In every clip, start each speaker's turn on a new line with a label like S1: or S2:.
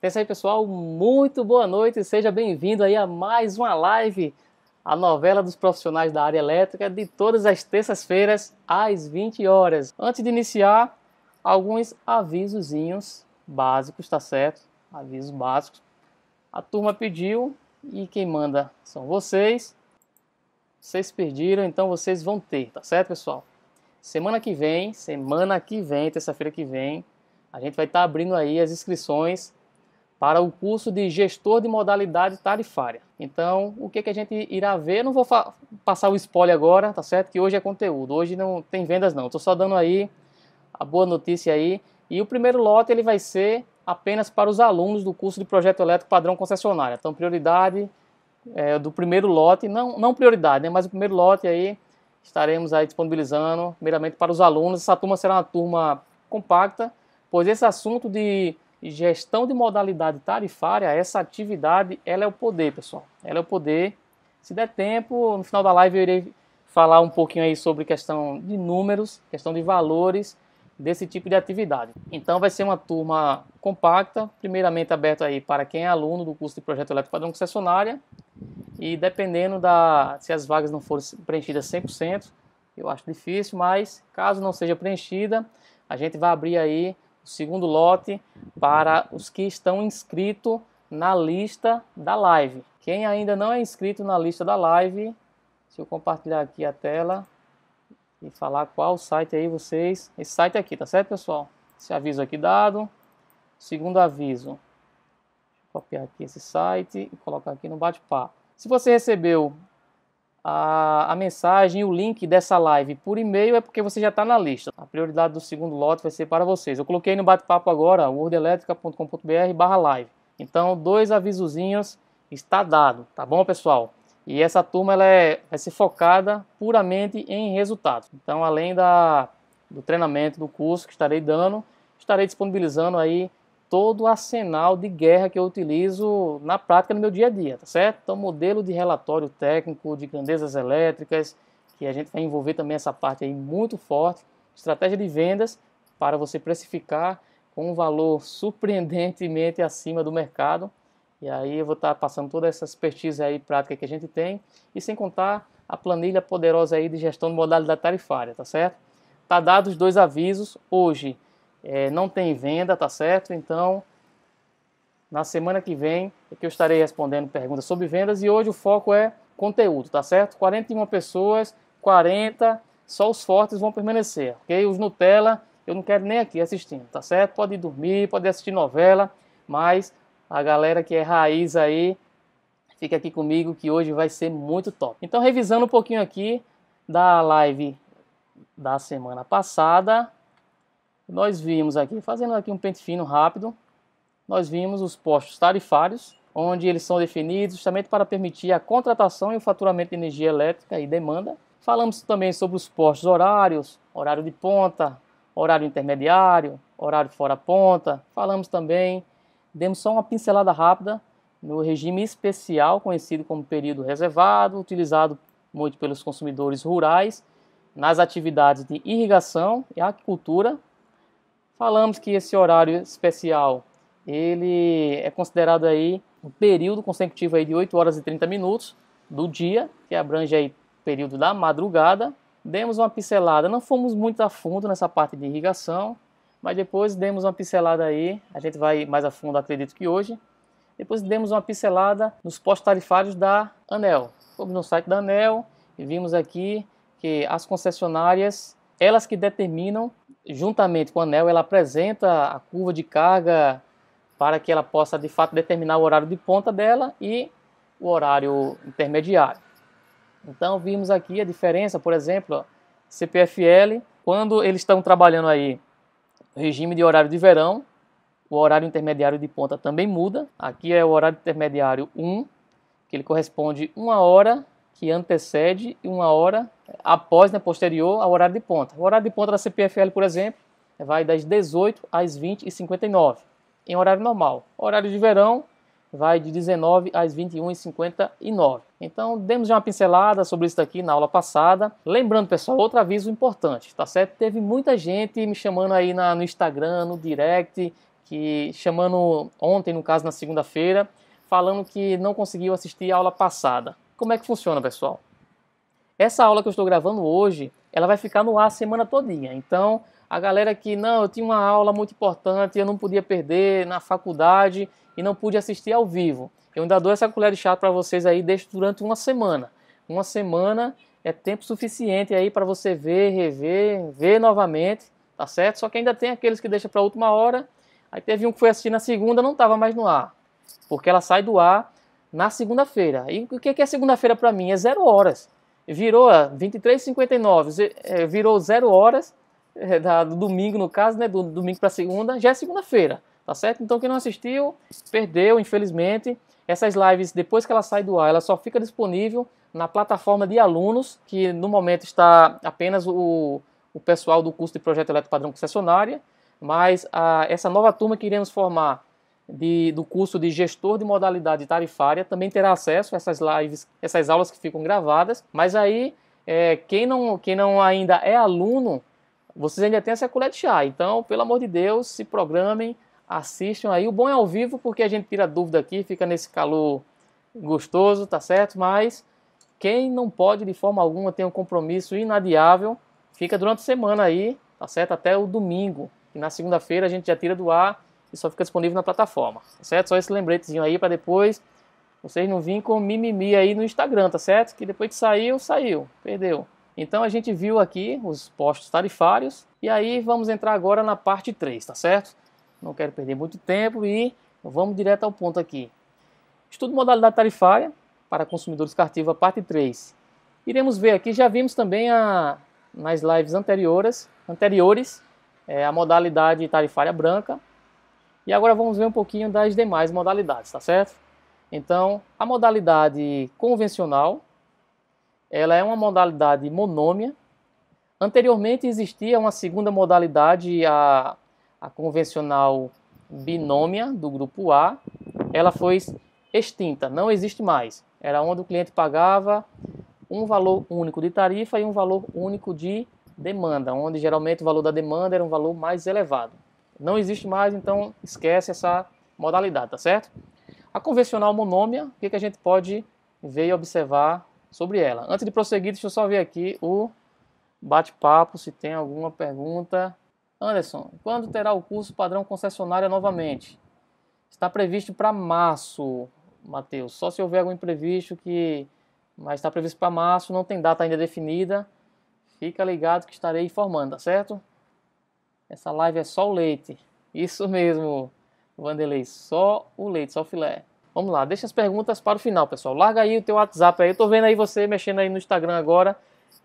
S1: É isso aí, pessoal, muito boa noite, seja bem-vindo aí a mais uma live, a novela dos profissionais da área elétrica, de todas as terças-feiras, às 20 horas. Antes de iniciar, alguns avisozinhos básicos, tá certo? Avisos básicos. A turma pediu e quem manda são vocês. Vocês pediram, então vocês vão ter, tá certo, pessoal? Semana que vem, terça-feira que vem, a gente vai estar abrindo aí as inscrições para o curso de gestor de modalidade tarifária. Então, o que a gente irá ver? Eu não vou passar o spoiler agora, tá certo? Que hoje é conteúdo, hoje não tem vendas não. Estou só dando aí a boa notícia aí. E o primeiro lote ele vai ser apenas para os alunos do curso de projeto elétrico padrão concessionária. Então, prioridade do primeiro lote, não prioridade, né? Mas o primeiro lote aí estaremos aí disponibilizando primeiramente para os alunos. Essa turma será uma turma compacta, pois esse assunto de gestão de modalidade tarifária, essa atividade, ela é o poder, pessoal. Ela é o poder. Se der tempo, no final da live eu irei falar um pouquinho aí sobre questão de números, questão de valores desse tipo de atividade. Então vai ser uma turma compacta, primeiramente aberta aí para quem é aluno do curso de projeto elétrico padrão concessionária, e dependendo se as vagas não forem preenchidas 100%, eu acho difícil, mas caso não seja preenchida, a gente vai abrir aí o segundo lote para os que estão inscritos na lista da live. Quem ainda não é inscrito na lista da live, deixa eu compartilhar aqui a tela e falar qual site aí vocês... Esse site aqui, tá certo, pessoal? Esse aviso aqui dado. Segundo aviso, deixa eu copiar aqui esse site e colocar aqui no bate-papo. Se você recebeu a mensagem e o link dessa live por e-mail, é porque você já está na lista. A prioridade do segundo lote vai ser para vocês. Eu coloquei no bate-papo agora, wordelétrica.com.br/live. Então, 2 avisozinhos está dado, tá bom, pessoal? E essa turma vai ser focada puramente em resultados. Então, além do treinamento do curso que estarei dando, estarei disponibilizando aí todo o arsenal de guerra que eu utilizo na prática no meu dia a dia, tá certo? Então, modelo de relatório técnico de grandezas elétricas, que a gente vai envolver também essa parte aí muito forte, estratégia de vendas para você precificar com um valor surpreendentemente acima do mercado. E aí eu vou estar passando toda essa expertise aí prática que a gente tem, e sem contar a planilha poderosa aí de gestão de modalidade tarifária, tá certo? Tá dados os 2 avisos, hoje não tem venda, tá certo? Então, na semana que vem é que eu estarei respondendo perguntas sobre vendas, e hoje o foco é conteúdo, tá certo? 41 pessoas, 40, só os fortes vão permanecer, ok? Os Nutella, eu não quero nem aqui assistindo, tá certo? Pode dormir, pode assistir novela, mas a galera que é raiz aí, fica aqui comigo que hoje vai ser muito top. Então, revisando um pouquinho aqui da live da semana passada, nós vimos aqui, fazendo aqui um pente fino rápido, nós vimos os postos tarifários, onde eles são definidos justamente para permitir a contratação e o faturamento de energia elétrica e demanda. Falamos também sobre os postos horários, horário de ponta, horário intermediário, horário fora ponta. Falamos também, demos só uma pincelada rápida no regime especial, conhecido como período reservado, utilizado muito pelos consumidores rurais nas atividades de irrigação e aquicultura. Falamos que esse horário especial, ele é considerado aí um período consecutivo aí de 8 horas e 30 minutos do dia, que abrange aí o período da madrugada. Demos uma pincelada, não fomos muito a fundo nessa parte de irrigação, mas depois demos uma pincelada aí, a gente vai mais a fundo, acredito que hoje. Depois demos uma pincelada nos postos tarifários da ANEEL. Fomos no site da ANEEL e vimos aqui que as concessionárias, elas que determinam, juntamente com a ANEEL, ela apresenta a curva de carga para que ela possa, de fato, determinar o horário de ponta dela e o horário intermediário. Então, vimos aqui a diferença, por exemplo, CPFL, quando eles estão trabalhando aí no regime de horário de verão, o horário intermediário de ponta também muda. Aqui é o horário intermediário 1, que ele corresponde 1 hora que antecede e 1 hora após, né, posterior ao horário de ponta. O horário de ponta da CPFL, por exemplo, vai das 18 às 20h59, em horário normal. O horário de verão vai de 19 às 21h59. Então, demos já uma pincelada sobre isso aqui na aula passada. Lembrando, pessoal, outro aviso importante, tá certo? Teve muita gente me chamando aí no Instagram, no direct, que chamando ontem, no caso na segunda-feira, falando que não conseguiu assistir a aula passada. Como é que funciona, pessoal? Essa aula que eu estou gravando hoje, ela vai ficar no ar a semana todinha. Então, a galera que, não, eu tinha uma aula muito importante, eu não podia perder na faculdade e não pude assistir ao vivo. Eu ainda dou essa colher de chá para vocês aí, deixo durante uma semana. Uma semana é tempo suficiente aí para você ver, rever, ver novamente, tá certo? Só que ainda tem aqueles que deixam para a última hora. Aí teve um que foi assistir na segunda, não estava mais no ar, porque ela sai do ar na segunda-feira. E o que é segunda-feira para mim? É 0 horas. Virou 23h59, virou 0 horas do domingo, no caso, né, do domingo para segunda, já é segunda-feira, tá certo? Então quem não assistiu, perdeu, infelizmente. Essas lives, depois que ela sai do ar, ela só fica disponível na plataforma de alunos, que no momento está apenas o pessoal do curso de Projeto Elétrico Padrão Concessionária, mas essa nova turma que iremos formar do curso de gestor de modalidade tarifária também terá acesso a essas lives, essas aulas que ficam gravadas, mas aí quem não ainda é aluno, vocês ainda têm essa colher de chá. Então, pelo amor de Deus, se programem, assistam aí. O bom é ao vivo, porque a gente tira dúvida aqui, fica nesse calor gostoso, tá certo? Mas quem não pode de forma alguma, tem um compromisso inadiável, fica durante a semana aí, tá certo? Até o domingo, e na segunda-feira a gente já tira do ar e só fica disponível na plataforma, tá certo? Só esse lembretezinho aí para depois vocês não virem com mimimi aí no Instagram, tá certo? Que depois que saiu, perdeu. Então a gente viu aqui os postos tarifários e aí vamos entrar agora na parte 3, tá certo? Não quero perder muito tempo e vamos direto ao ponto aqui. Estudo modalidade tarifária para consumidores Cartiva, parte 3. Iremos ver aqui, já vimos também nas lives anteriores, a modalidade tarifária branca. E agora vamos ver um pouquinho das demais modalidades, tá certo? Então, a modalidade convencional, ela é uma modalidade monômia. Anteriormente existia uma segunda modalidade, a convencional binômia, do grupo A. Ela foi extinta, não existe mais. Era onde o cliente pagava um valor único de tarifa e um valor único de demanda, onde geralmente o valor da demanda era um valor mais elevado. Não existe mais, então esquece essa modalidade, tá certo? A convencional monômia, o que a gente pode ver e observar sobre ela? Antes de prosseguir, deixa eu só ver aqui o bate-papo, se tem alguma pergunta. Anderson, quando terá o curso padrão concessionária novamente? Está previsto para março, Matheus. Só se houver algum imprevisto mas está previsto para março, não tem data ainda definida. Fica ligado que estarei informando, tá certo? Essa live é só o leite. Isso mesmo, Vanderlei. Só o leite, só o filé. Vamos lá, deixa as perguntas para o final, pessoal. Larga aí o teu WhatsApp aí. Eu tô vendo aí você mexendo aí no Instagram agora.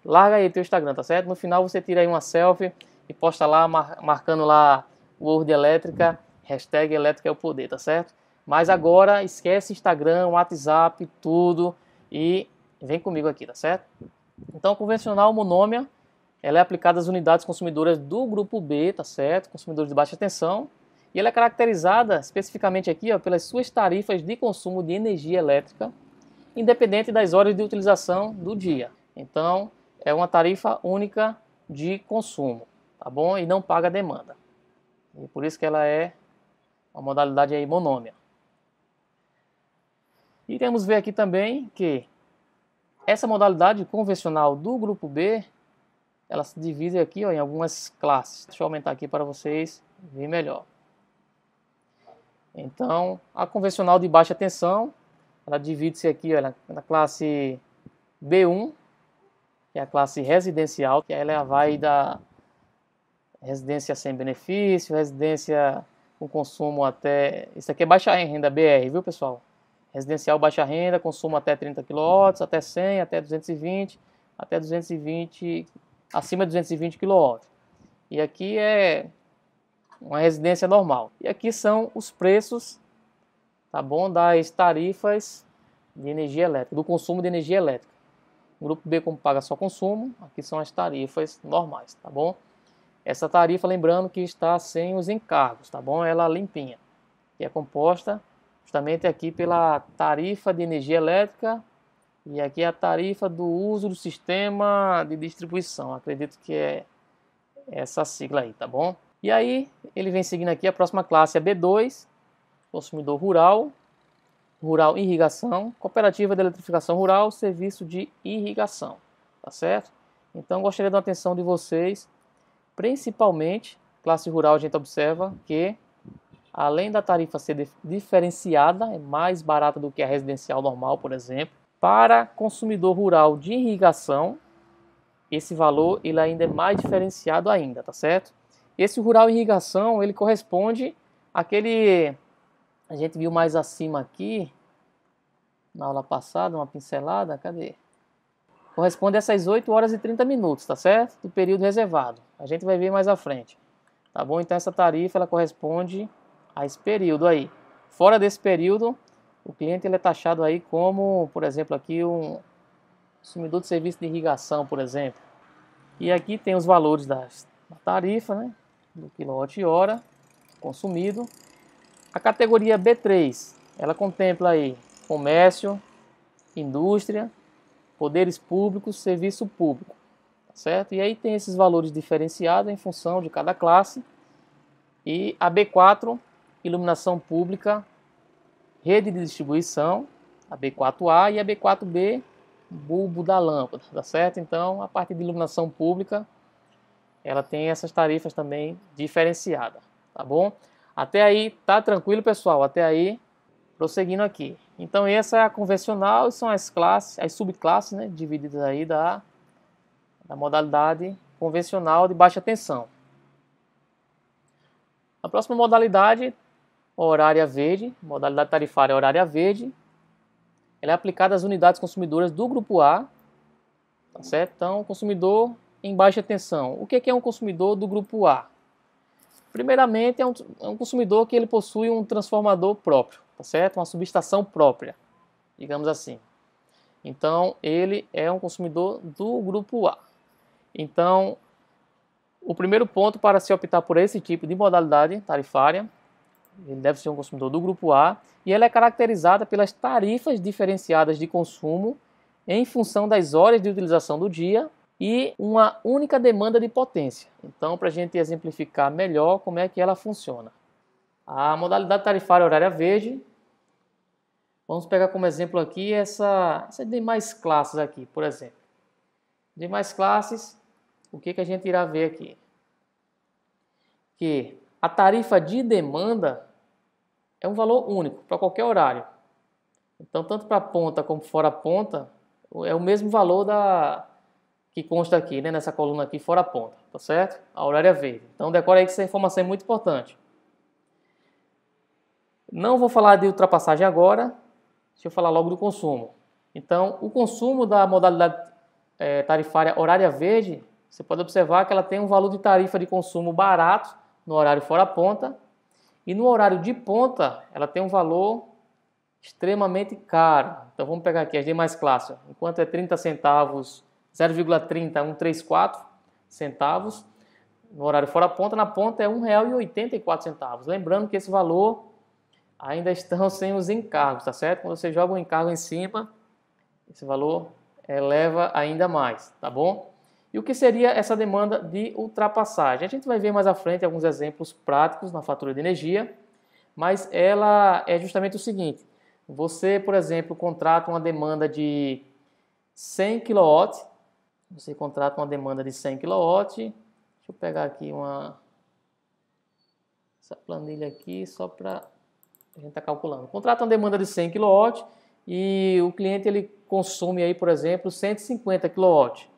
S1: Larga aí o teu Instagram, tá certo? No final você tira aí uma selfie e posta lá, marcando lá o Word Elétrica, hashtag Elétrica é o Poder, tá certo? Mas agora esquece Instagram, WhatsApp, tudo e vem comigo aqui, tá certo? Então, convencional monômia, ela é aplicada às unidades consumidoras do grupo B, tá certo? Consumidores de baixa tensão. E ela é caracterizada especificamente aqui, ó, pelas suas tarifas de consumo de energia elétrica, independente das horas de utilização do dia. Então, é uma tarifa única de consumo, tá bom? E não paga demanda. E por isso que ela é uma modalidade aí monômia. Iremos ver aqui também que essa modalidade convencional do grupo B, ela se divide aqui, ó, em algumas classes. Deixa eu aumentar aqui para vocês verem melhor. Então, a convencional de baixa tensão, ela divide-se aqui, ó, na classe B1, que é a classe residencial, que ela vai da residência sem benefício, residência com consumo até... Isso aqui é baixa renda, BR, viu, pessoal? Residencial baixa renda, consumo até 30 kW, até 100, até 220, até 220, acima de 220 kW. E aqui é uma residência normal. E aqui são os preços, tá bom, das tarifas de energia elétrica, do consumo de energia elétrica. O grupo B, como paga só consumo, aqui são as tarifas normais, tá bom? Essa tarifa, lembrando que está sem os encargos, tá bom? Ela limpinha, que é composta justamente aqui pela tarifa de energia elétrica e aqui a tarifa do uso do sistema de distribuição. Acredito que é essa sigla aí, tá bom? E aí ele vem seguindo aqui, a próxima classe é B2, consumidor rural, rural irrigação, cooperativa de eletrificação rural, serviço de irrigação, tá certo? Então gostaria da atenção de vocês, principalmente, classe rural a gente observa que, além da tarifa ser diferenciada, é mais barata do que a residencial normal, por exemplo, para consumidor rural de irrigação, esse valor ele ainda é mais diferenciado ainda, tá certo? Esse rural irrigação, ele corresponde àquele, a gente viu mais acima aqui, na aula passada, uma pincelada, cadê? Corresponde a essas 8 horas e 30 minutos, tá certo? Do período reservado. A gente vai ver mais à frente, tá bom? Então essa tarifa, ela corresponde a esse período aí. Fora desse período, o cliente ele é taxado aí como, por exemplo, aqui um consumidor de serviço de irrigação, por exemplo. E aqui tem os valores da tarifa, né? Do quilowatt-hora consumido. A categoria B3, ela contempla aí comércio, indústria, poderes públicos, serviço público, tá certo? E aí tem esses valores diferenciados em função de cada classe. E a B4, iluminação pública, rede de distribuição, a B4A e a B4B, bulbo da lâmpada, tá certo? Então, a parte de iluminação pública, ela tem essas tarifas também diferenciadas, tá bom? Até aí, tá tranquilo, pessoal? Até aí, prosseguindo aqui. Então, essa é a convencional, são as classes, as subclasses, né, divididas aí da modalidade convencional de baixa tensão. A próxima modalidade, horária verde, modalidade tarifária horária verde, ela é aplicada às unidades consumidoras do grupo A, tá certo? Então, consumidor em baixa tensão. O que é um consumidor do grupo A? Primeiramente, é um consumidor que ele possui um transformador próprio, tá certo? Uma subestação própria, digamos assim. Então, ele é um consumidor do grupo A. Então, o primeiro ponto para se optar por esse tipo de modalidade tarifária, ele deve ser um consumidor do grupo A, e ela é caracterizada pelas tarifas diferenciadas de consumo em função das horas de utilização do dia e uma única demanda de potência. Então, para a gente exemplificar melhor como é que ela funciona. A modalidade tarifária horária verde, vamos pegar como exemplo aqui essa demais classes aqui, por exemplo. Demais classes, o que a gente irá ver aqui? Que a tarifa de demanda é um valor único para qualquer horário. Então, tanto para a ponta como fora a ponta, é o mesmo valor que consta aqui, né, nessa coluna aqui, fora a ponta, tá certo? A horária verde. Então, decora aí que essa informação é muito importante. Não vou falar de ultrapassagem agora, deixa eu falar logo do consumo. Então, o consumo da modalidade tarifária horária verde, você pode observar que ela tem um valor de tarifa de consumo barato no horário fora a ponta, e no horário de ponta ela tem um valor extremamente caro. Então vamos pegar aqui as demais classes. Enquanto é 30 centavos, 0,30134 centavos, no horário fora a ponta, na ponta é R$ 1,84. Lembrando que esse valor ainda estão sem os encargos, tá certo? Quando você joga um encargo em cima, esse valor eleva ainda mais, tá bom? E o que seria essa demanda de ultrapassagem? A gente vai ver mais à frente alguns exemplos práticos na fatura de energia, mas ela é justamente o seguinte: você, por exemplo, contrata uma demanda de 100 kW, você contrata uma demanda de 100 kW, deixa eu pegar aqui essa planilha aqui só para a gente estar calculando. Contrata uma demanda de 100 kW e o cliente ele consome aí, por exemplo, 150 kW.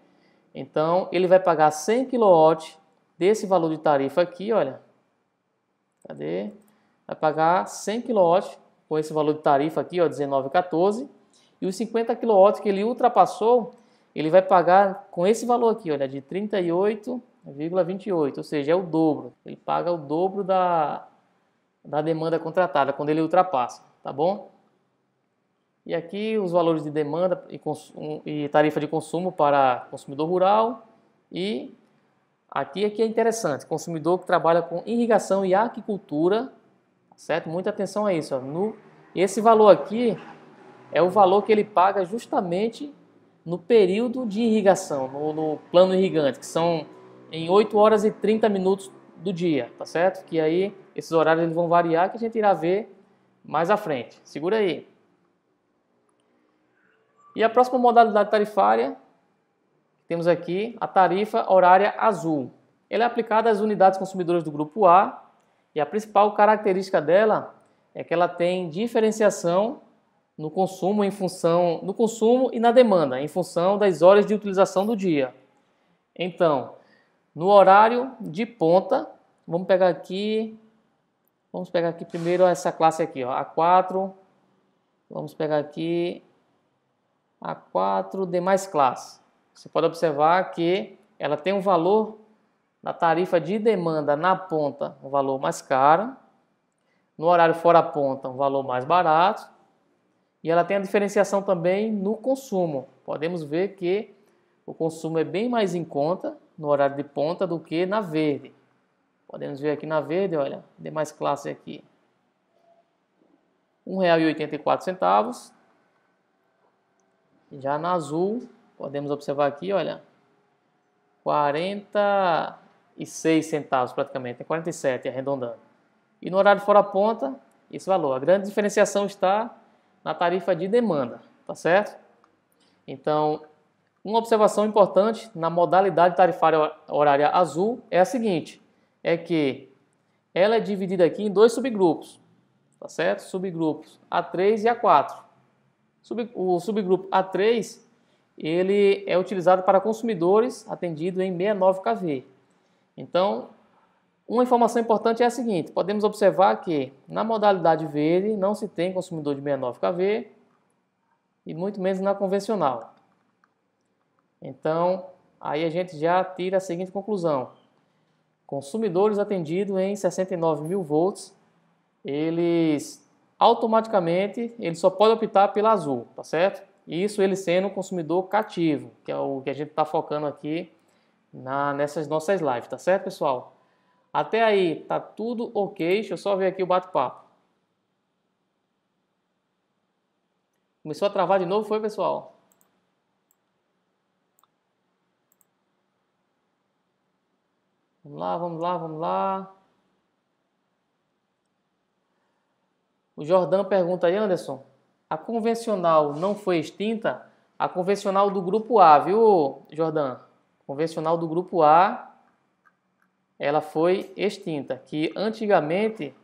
S1: Então, ele vai pagar 100 kW desse valor de tarifa aqui, olha. Cadê? Vai pagar 100 kW com esse valor de tarifa aqui, ó, 19,14. E os 50 kW que ele ultrapassou, ele vai pagar com esse valor aqui, olha, de 38,28, ou seja, é o dobro. Ele paga o dobro da demanda contratada quando ele ultrapassa, tá bom? E aqui os valores de demanda e tarifa de consumo para consumidor rural. E aqui é interessante, consumidor que trabalha com irrigação e aquicultura, certo? Muita atenção a isso. Ó. Esse valor aqui é o valor que ele paga justamente no período de irrigação, no plano irrigante, que são em 8 horas e 30 minutos do dia, tá certo? Que aí esses horários eles vão variar, que a gente irá ver mais à frente. Segura aí. E a próxima modalidade tarifária, temos aqui a tarifa horária azul. Ela é aplicada às unidades consumidoras do grupo A e a principal característica dela é que ela tem diferenciação no consumo e na demanda, em função das horas de utilização do dia. Então, no horário de ponta, vamos pegar aqui primeiro essa classe aqui, ó, A4. Vamos pegar aqui A4 demais classes. Você pode observar que ela tem um valor na tarifa de demanda na ponta, um valor mais caro, no horário fora ponta, um valor mais barato, e ela tem a diferenciação também no consumo. Podemos ver que o consumo é bem mais em conta no horário de ponta do que na verde. Podemos ver aqui na verde, olha, demais classe aqui, R$ 1,84. Já na azul, podemos observar aqui, olha, 46 centavos praticamente, 47 arredondando. E no horário fora ponta, esse valor. A grande diferenciação está na tarifa de demanda, tá certo? Então, uma observação importante na modalidade tarifária horária azul é a seguinte, é que ela é dividida aqui em dois subgrupos, tá certo? Subgrupos A3 e A4. O subgrupo A3, ele é utilizado para consumidores atendidos em 69 kV. Então, uma informação importante é a seguinte, podemos observar que na modalidade verde não se tem consumidor de 69 kV e muito menos na convencional. Então, aí a gente já tira a seguinte conclusão. Consumidores atendidos em 69.000 volts, eles automaticamente só podem optar pela azul, tá certo? Isso ele sendo um consumidor cativo, que é o que a gente está focando aqui nessas nossas lives, tá certo, pessoal? Até aí, tá tudo ok, deixa eu só ver aqui o bate-papo. Começou a travar de novo, foi, pessoal? Vamos lá, vamos lá, vamos lá. O Jordão pergunta aí, Anderson, a convencional não foi extinta? A convencional do grupo A, viu, Jordão? Convencional do grupo A, ela foi extinta, que antigamente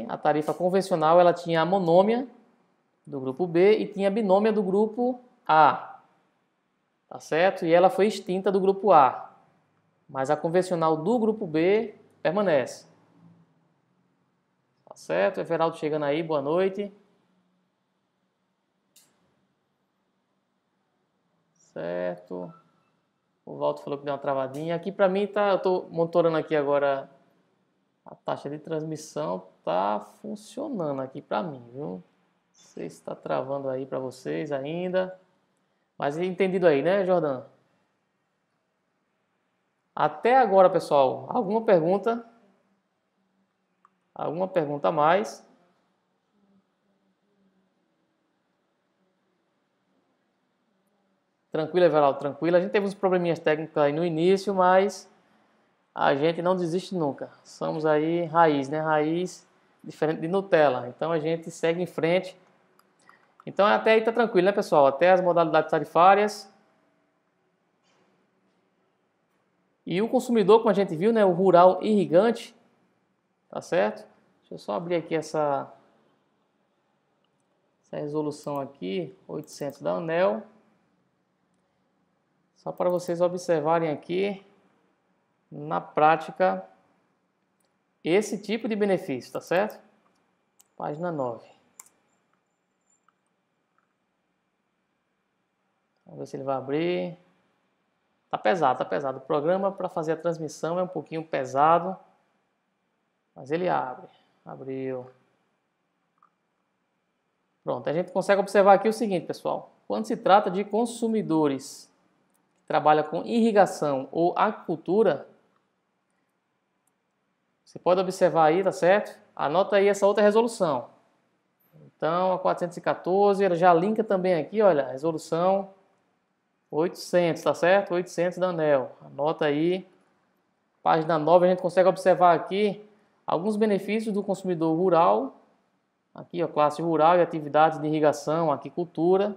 S1: a tarifa convencional ela tinha a monômia do grupo B e tinha a binômia do grupo A, tá certo? E ela foi extinta do grupo A. Mas a convencional do grupo B permanece. Tá certo? Everaldo chegando aí, boa noite. Certo. O Walter falou que deu uma travadinha. Aqui pra mim tá, eu tô monitorando aqui agora a taxa de transmissão, tá funcionando aqui pra mim, viu? Não sei se tá travando aí pra vocês ainda. Mas entendido aí, né, Jordão? Até agora, pessoal, alguma pergunta? Alguma pergunta a mais? Tranquilo, Everaldo, tranquilo. A gente teve uns probleminhas técnicos aí no início, mas a gente não desiste nunca. Somos aí raiz, né? Raiz diferente de Nutella. Então a gente segue em frente. Então até aí tá tranquilo, né, pessoal? Até as modalidades tarifárias. E o consumidor, como a gente viu, né, o rural irrigante, tá certo? Deixa eu só abrir aqui essa resolução aqui, 800 da ANEEL. Só para vocês observarem aqui, na prática, esse tipo de benefício, tá certo? Página 9. Vamos ver se ele vai abrir. Tá pesado, tá pesado. O programa para fazer a transmissão é um pouquinho pesado, mas ele abre. Abriu. Pronto, a gente consegue observar aqui o seguinte, pessoal. Quando se trata de consumidores que trabalham com irrigação ou aquicultura, você pode observar aí, tá certo? Anota aí essa outra resolução. Então, a 414, ela já linka também aqui, olha, a resolução 800, tá certo? 800 da ANEEL. Anota aí Página 9, a gente consegue observar aqui alguns benefícios do consumidor rural. Aqui, ó, classe rural e atividades de irrigação, aquicultura.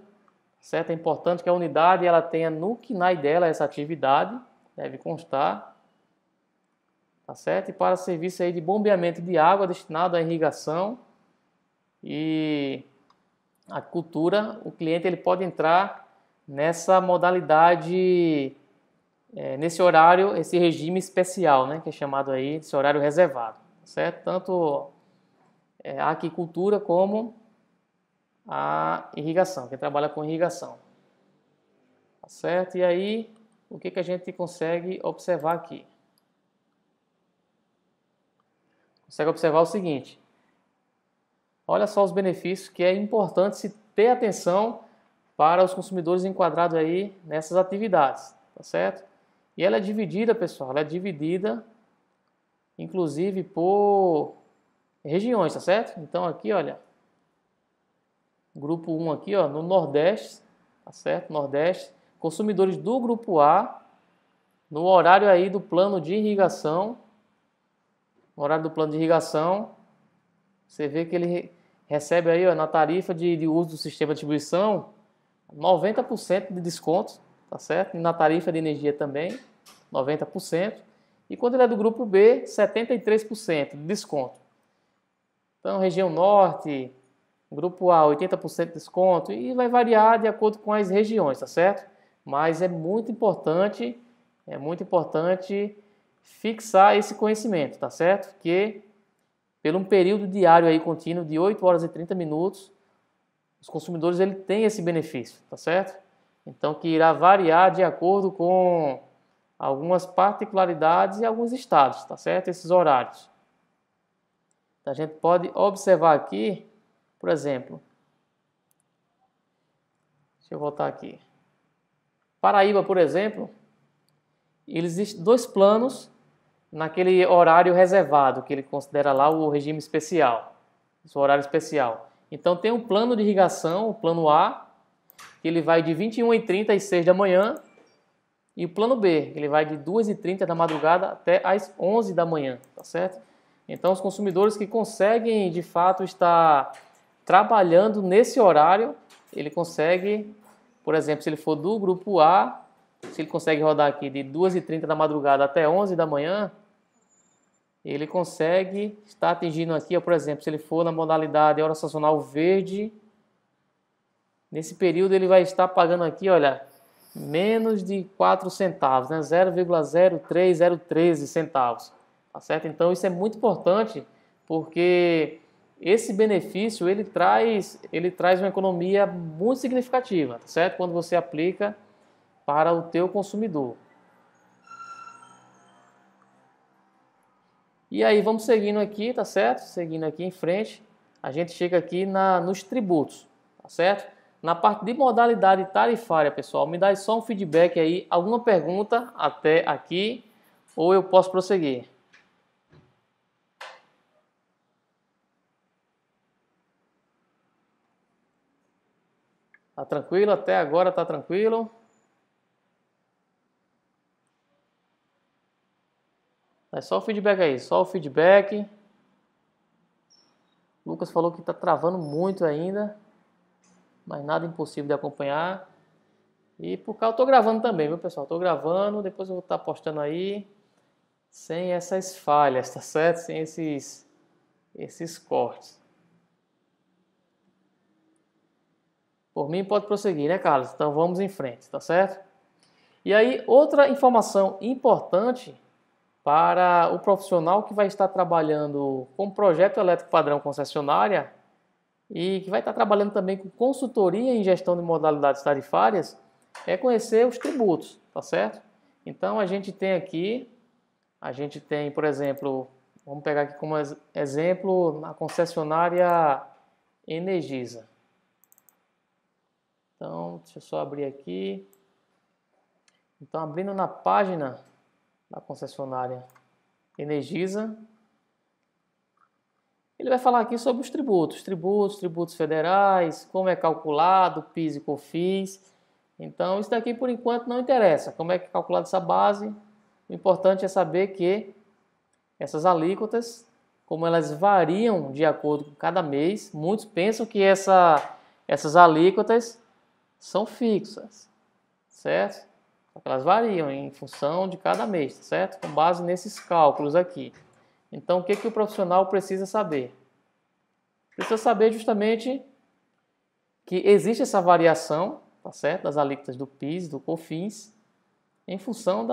S1: Certo? É importante que a unidade ela tenha no KNAI dela essa atividade, deve constar. Tá certo? E para serviço aí de bombeamento de água destinado à irrigação e aquicultura, o cliente ele pode entrar nessa modalidade, nesse horário, esse regime especial, né, que é chamado aí, esse horário reservado, certo? Tanto a aquicultura como a irrigação, quem trabalha com irrigação, tá certo? E aí, o que a gente consegue observar aqui? Consegue observar o seguinte, olha só os benefícios que é importante se ter atenção para os consumidores enquadrados aí nessas atividades, tá certo? E ela é dividida, pessoal, ela é dividida inclusive por regiões, tá certo? Então aqui, olha, grupo 1 aqui, ó, no Nordeste, tá certo? Nordeste, consumidores do grupo A, no horário aí do plano de irrigação, no horário do plano de irrigação, você vê que ele recebe aí, ó, na tarifa de uso do sistema de distribuição, 90% de desconto, tá certo? E na tarifa de energia também, 90%. E quando ele é do grupo B, 73% de desconto. Então, região norte, grupo A, 80% de desconto, e vai variar de acordo com as regiões, tá certo? Mas é muito importante fixar esse conhecimento, tá certo? Que pelo um período diário aí contínuo de 8 horas e 30 minutos, os consumidores ele tem esse benefício, tá certo? Então que irá variar de acordo com algumas particularidades e alguns estados, tá certo? Esses horários. Então, a gente pode observar aqui, por exemplo, deixa eu voltar aqui. Paraíba, por exemplo, existem dois planos naquele horário reservado, que ele considera lá o regime especial, o horário especial. Então tem um plano de irrigação, o plano A, que ele vai de 21h30 às 6 da manhã, e o plano B, ele vai de 2h30 da madrugada até às 11 da manhã, tá certo? Então os consumidores que conseguem de fato estar trabalhando nesse horário, ele consegue, por exemplo, se ele for do grupo A, se ele consegue rodar aqui de 2h30 da madrugada até 11 da manhã, ele consegue estar atingindo aqui, ó, por exemplo, se ele for na modalidade hora sazonal verde, nesse período ele vai estar pagando aqui, olha, menos de 4 centavos, né? 0,03013 centavos, tá certo? Então isso é muito importante, porque esse benefício ele traz uma economia muito significativa, tá certo? Quando você aplica para o teu consumidor. E aí vamos seguindo aqui, tá certo? Seguindo aqui em frente, a gente chega aqui nos tributos, tá certo? Na parte de modalidade tarifária, pessoal, me dá só um feedback aí, alguma pergunta até aqui, ou eu posso prosseguir? Tá tranquilo? Até agora tá tranquilo? É só o feedback aí, só o feedback. Lucas falou que está travando muito ainda, mas nada impossível de acompanhar. E por cá eu estou gravando também, viu pessoal? Estou gravando, depois eu vou estar postando aí, sem essas falhas, tá certo? Sem esses cortes. Por mim pode prosseguir, né, Carlos? Então vamos em frente, tá certo? E aí, outra informação importante para o profissional que vai estar trabalhando com projeto elétrico padrão concessionária e que vai estar trabalhando também com consultoria em gestão de modalidades tarifárias, é conhecer os tributos, tá certo? Então a gente tem, por exemplo, vamos pegar aqui como exemplo na concessionária Energisa. Então, deixa eu só abrir aqui. Então, abrindo na página da concessionária Energisa, ele vai falar aqui sobre os tributos federais, como é calculado, PIS e COFINS. Então, isso daqui por enquanto não interessa. Como é que é calculada essa base, O importante é saber que essas alíquotas, como elas variam de acordo com cada mês, muitos pensam que essas alíquotas são fixas, certo? Elas variam em função de cada mês, certo? Com base nesses cálculos aqui. Então, o que o profissional precisa saber? Precisa saber justamente que existe essa variação, tá certo? Das alíquotas do PIS, do COFINS, em função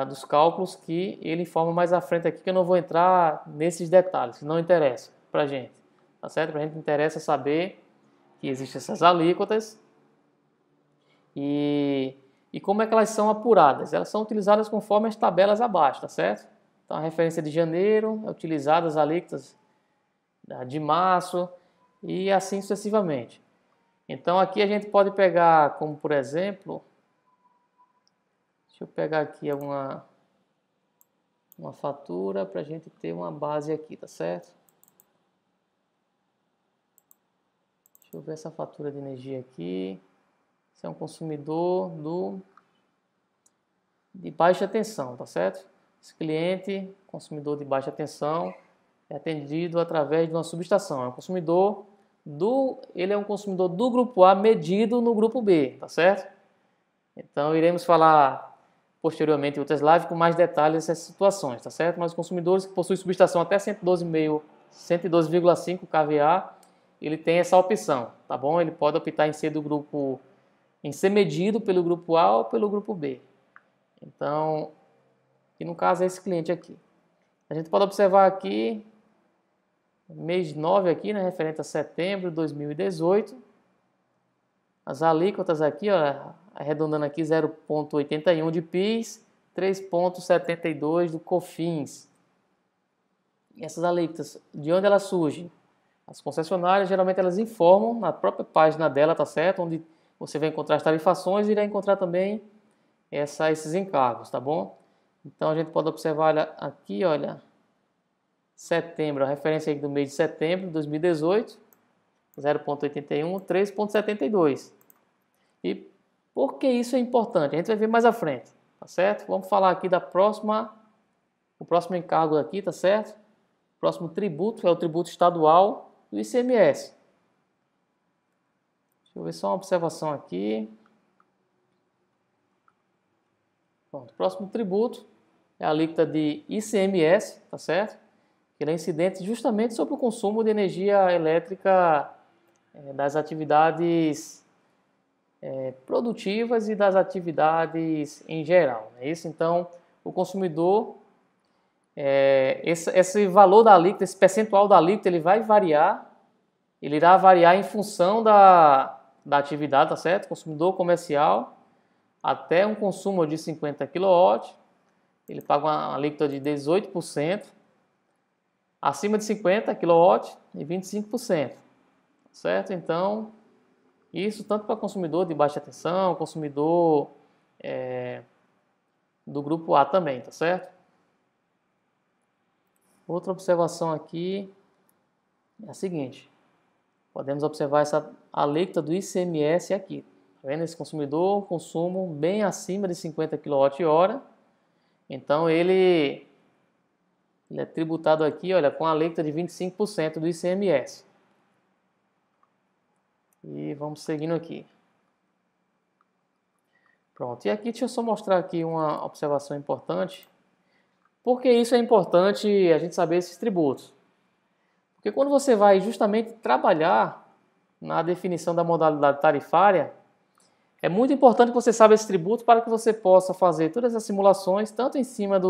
S1: dos cálculos que ele informa mais à frente aqui, que eu não vou entrar nesses detalhes, que não interessa para a gente, tá certo? Para a gente interessa saber que existem essas alíquotas e como é que elas são apuradas. Elas são utilizadas conforme as tabelas abaixo, tá certo? Então, a referência de janeiro é utilizada as alíquotas de março e assim sucessivamente. Então, aqui a gente pode pegar como, por exemplo, deixa eu pegar aqui uma fatura para a gente ter uma base aqui, tá certo? Deixa eu ver essa fatura de energia aqui. Esse é um consumidor de baixa tensão, tá certo? Esse cliente, consumidor de baixa tensão, é atendido através de uma subestação. É um consumidor ele é um consumidor do grupo A medido no grupo B, tá certo? Então, iremos falar posteriormente em outras lives com mais detalhes dessas situações, tá certo? Mas os consumidores que possuem subestação até 112,5 kVA, ele tem essa opção, tá bom? Ele pode optar em ser medido pelo grupo A ou pelo grupo B. Então, que no caso é esse cliente aqui. A gente pode observar aqui, mês 9 aqui, né, referente a setembro de 2018, as alíquotas aqui, ó, arredondando aqui 0,81 de PIS, 3,72 do COFINS. E essas alíquotas, de onde elas surgem? As concessionárias, geralmente elas informam na própria página dela, tá certo? Onde você vai encontrar as tarifações e irá encontrar também esses encargos, tá bom? Então a gente pode observar aqui, olha, setembro, a referência aí do mês de setembro de 2018, 0,81, 3,72. E por que isso é importante? A gente vai ver mais à frente, tá certo? Vamos falar aqui o próximo encargo aqui, tá certo? O próximo tributo é o tributo estadual do ICMS. Deixa eu ver só uma observação aqui. Pronto, o próximo tributo é a alíquota de ICMS, tá certo? Ele é incidente justamente sobre o consumo de energia elétrica das atividades produtivas e das atividades em geral. É isso? Então, o consumidor, esse valor da alíquota, esse percentual da alíquota, ele vai variar, ele irá variar em função da atividade, tá certo? Consumidor comercial, até um consumo de 50 kW, ele paga uma alíquota de 18%, acima de 50 kW e 25%, certo? Então, isso tanto para consumidor de baixa tensão, consumidor do grupo A também, tá certo? Outra observação aqui é a seguinte, podemos observar essa alíquota do ICMS aqui, tá vendo? Esse consumidor, consumo bem acima de 50 kWh, então ele é tributado aqui, olha, com a alíquota de 25% do ICMS. E vamos seguindo aqui. Pronto, e aqui deixa eu só mostrar aqui uma observação importante. Por que isso é importante a gente saber esses tributos? Porque quando você vai justamente trabalhar na definição da modalidade tarifária, é muito importante que você saiba esse tributo para que você possa fazer todas as simulações, tanto em cima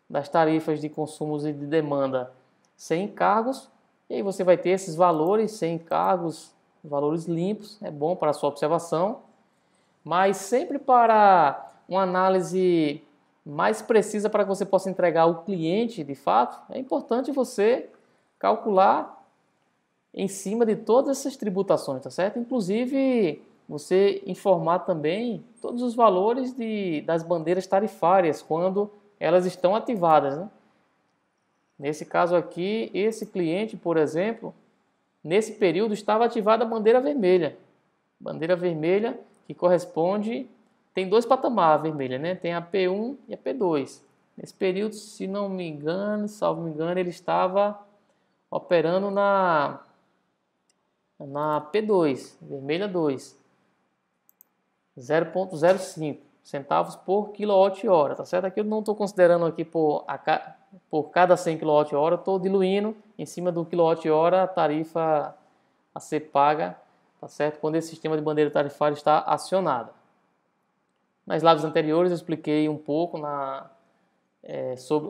S1: das tarifas de consumos e de demanda sem encargos, e aí você vai ter esses valores sem encargos, valores limpos, é bom para a sua observação, mas sempre para uma análise mais precisa para que você possa entregar ao cliente de fato, é importante você calcular em cima de todas essas tributações, tá certo? Inclusive você informar também todos os valores das bandeiras tarifárias quando elas estão ativadas, né? Nesse caso aqui, esse cliente, por exemplo, nesse período estava ativada a bandeira vermelha. Bandeira vermelha que corresponde tem dois patamares vermelhos, né? Tem a P1 e a P2. Nesse período, se não me engano, salvo me engano, ele estava operando na P2, vermelha 2, 0,05 centavos por quilowatt-hora, tá certo? Aqui eu não estou considerando aqui por cada 100 kWh, estou diluindo em cima do quilowatt-hora a tarifa a ser paga, tá certo? Quando esse sistema de bandeira tarifária está acionado. Nas lives anteriores eu expliquei um pouco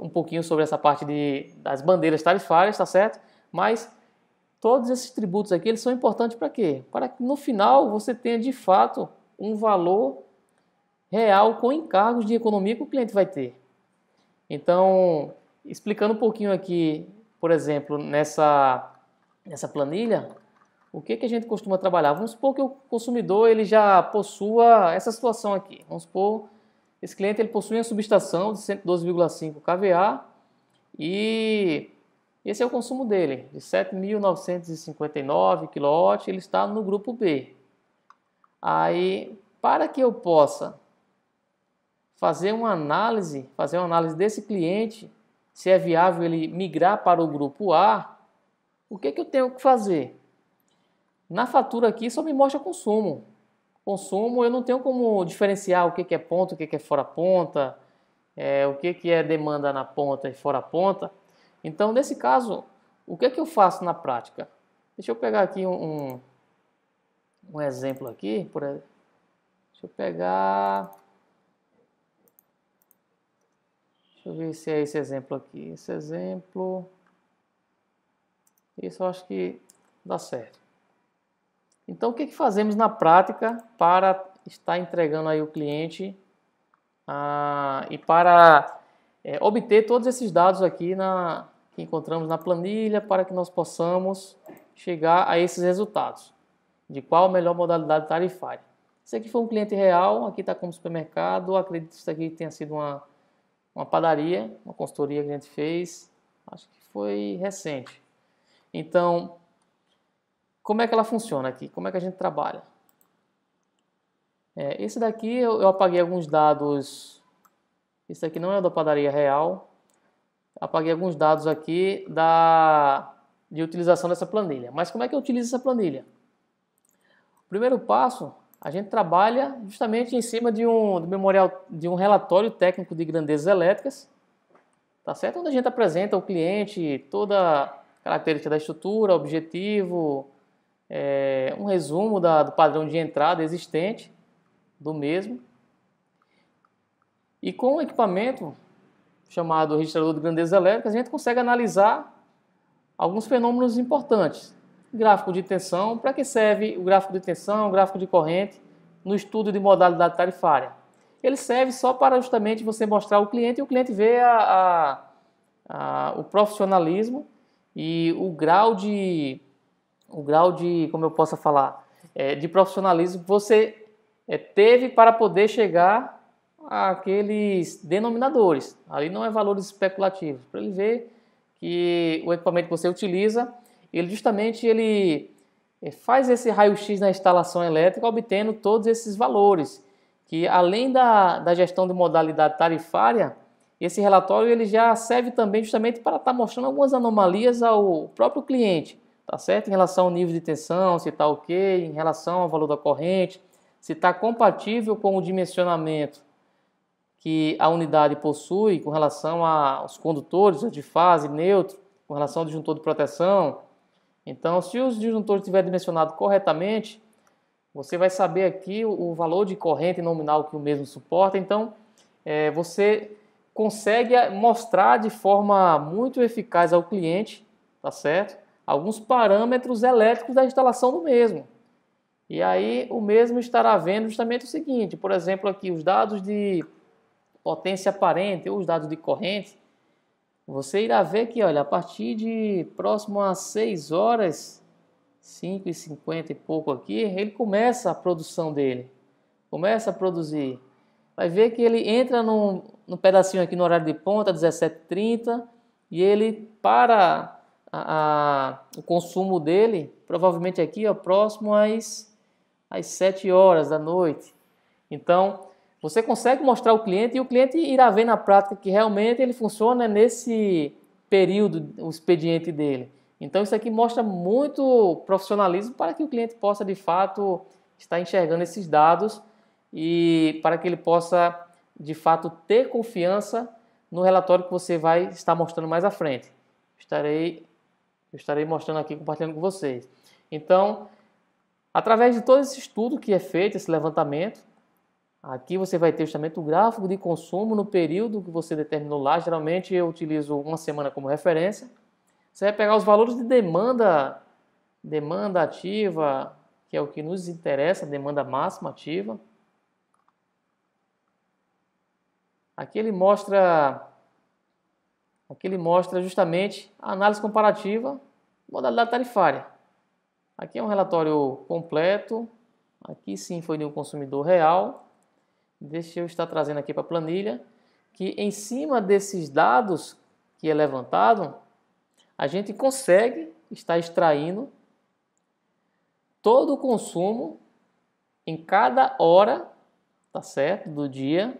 S1: um pouquinho sobre essa parte das bandeiras tarifárias, tá certo? Mas todos esses tributos aqui, eles são importantes para quê? Para que no final você tenha de fato um valor real com encargos de economia que o cliente vai ter. Então, explicando um pouquinho aqui, por exemplo, nessa planilha, o que a gente costuma trabalhar? Vamos supor que o consumidor ele já possua essa situação aqui. Vamos supor, esse cliente ele possui uma subestação de 112,5 kVA e esse é o consumo dele, de 7.959 kW, ele está no grupo B. Aí, para que eu possa fazer uma análise desse cliente, se é viável ele migrar para o grupo A, o que eu tenho que fazer? Na fatura aqui só me mostra consumo. Consumo eu não tenho como diferenciar o que é ponta, o que é fora ponta, o que é demanda na ponta e fora ponta. Então, nesse caso, o que eu faço na prática? Deixa eu pegar aqui um exemplo aqui. Deixa eu pegar... Deixa eu ver se é esse exemplo aqui. Esse exemplo... Isso eu acho que dá certo. Então, o que fazemos na prática para estar entregando aí o cliente e para obter todos esses dados aqui que encontramos na planilha para que nós possamos chegar a esses resultados. De qual a melhor modalidade tarifária. Esse aqui foi um cliente real, aqui está como supermercado, acredito que isso aqui tenha sido uma padaria, uma consultoria que a gente fez, acho que foi recente. Então, como é que ela funciona aqui? Como é que a gente trabalha? Esse daqui eu apaguei alguns dados. Esse aqui não é da padaria real. Apaguei alguns dados aqui de utilização dessa planilha. Mas como é que eu utilizo essa planilha? O primeiro passo, a gente trabalha justamente em cima de um relatório técnico de grandezas elétricas, tá certo? Onde a gente apresenta ao cliente toda a característica da estrutura, objetivo, um resumo do padrão de entrada existente do mesmo. E com o equipamento chamado registrador de grandezas elétricas, a gente consegue analisar alguns fenômenos importantes. Gráfico de tensão, para que serve o gráfico de tensão, o gráfico de corrente no estudo de modalidade tarifária? Ele serve só para justamente você mostrar ao cliente e o cliente ver o profissionalismo e o grau de, como eu posso falar, de profissionalismo que você teve para poder chegar àqueles denominadores. Ali não é valores especulativos, para ele ver que o equipamento que você utiliza, ele justamente faz esse raio-x na instalação elétrica, obtendo todos esses valores, que além da gestão de modalidade tarifária, esse relatório ele já serve também justamente para estar mostrando algumas anomalias ao próprio cliente, tá certo? Em relação ao nível de tensão, se está ok, em relação ao valor da corrente, se está compatível com o dimensionamento que a unidade possui com relação aos condutores, de fase, neutro, com relação ao disjuntor de proteção. Então, se o disjuntor estiver dimensionado corretamente, você vai saber aqui o valor de corrente nominal que o mesmo suporta. Então, você consegue mostrar de forma muito eficaz ao cliente, tá certo? Alguns parâmetros elétricos da instalação do mesmo. E aí, o mesmo estará vendo justamente o seguinte, por exemplo, aqui os dados de potência aparente ou os dados de corrente, você irá ver que, olha, a partir de próximo às 6 horas, 5h50 e pouco aqui, ele começa a produção dele. Começa a produzir. Vai ver que ele entra no pedacinho aqui no horário de ponta, 17h30, e ele para o consumo dele, provavelmente aqui, ó, próximo às 7 horas da noite. Então, você consegue mostrar ao cliente e o cliente irá ver na prática que realmente ele funciona nesse período, o expediente dele. Então isso aqui mostra muito profissionalismo para que o cliente possa de fato estar enxergando esses dados e para que ele possa de fato ter confiança no relatório que você vai estar mostrando mais à frente. Eu estarei mostrando aqui, compartilhando com vocês. Então, através de todo esse estudo que é feito, esse levantamento, aqui você vai ter justamente o gráfico de consumo no período que você determinou lá. Geralmente eu utilizo uma semana como referência. Você vai pegar os valores de demanda ativa, que é o que nos interessa, demanda máxima ativa. Aqui ele mostra justamente a análise comparativa, modalidade tarifária. Aqui é um relatório completo, aqui sim foi de um consumidor real. Deixa eu estar trazendo aqui para a planilha, que em cima desses dados que é levantado, a gente consegue estar extraindo todo o consumo em cada hora, tá certo, do dia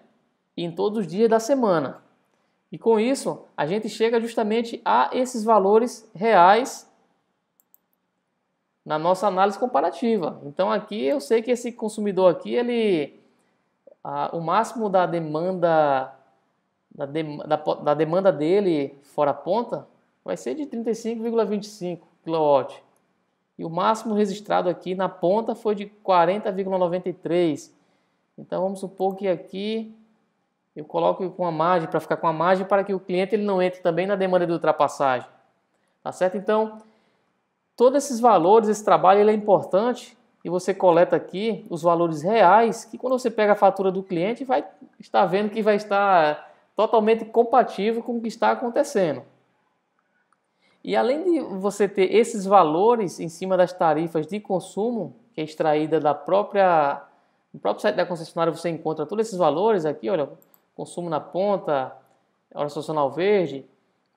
S1: e em todos os dias da semana. E com isso, a gente chega justamente a esses valores reais na nossa análise comparativa. Então aqui eu sei que esse consumidor aqui, o máximo da demanda dele fora a ponta vai ser de 35,25 kW. E o máximo registrado aqui na ponta foi de 40,93. Então vamos supor que aqui eu coloco com a margem, para ficar com a margem, para que o cliente ele não entre também na demanda de ultrapassagem. Tá certo? Então, todos esses valores, esse trabalho ele é importante e você coleta aqui os valores reais, que quando você pega a fatura do cliente, vai estar vendo que vai estar totalmente compatível com o que está acontecendo. E além de você ter esses valores em cima das tarifas de consumo, que é extraída no próprio site da concessionária, você encontra todos esses valores aqui, olha, consumo na ponta, hora sazonal verde,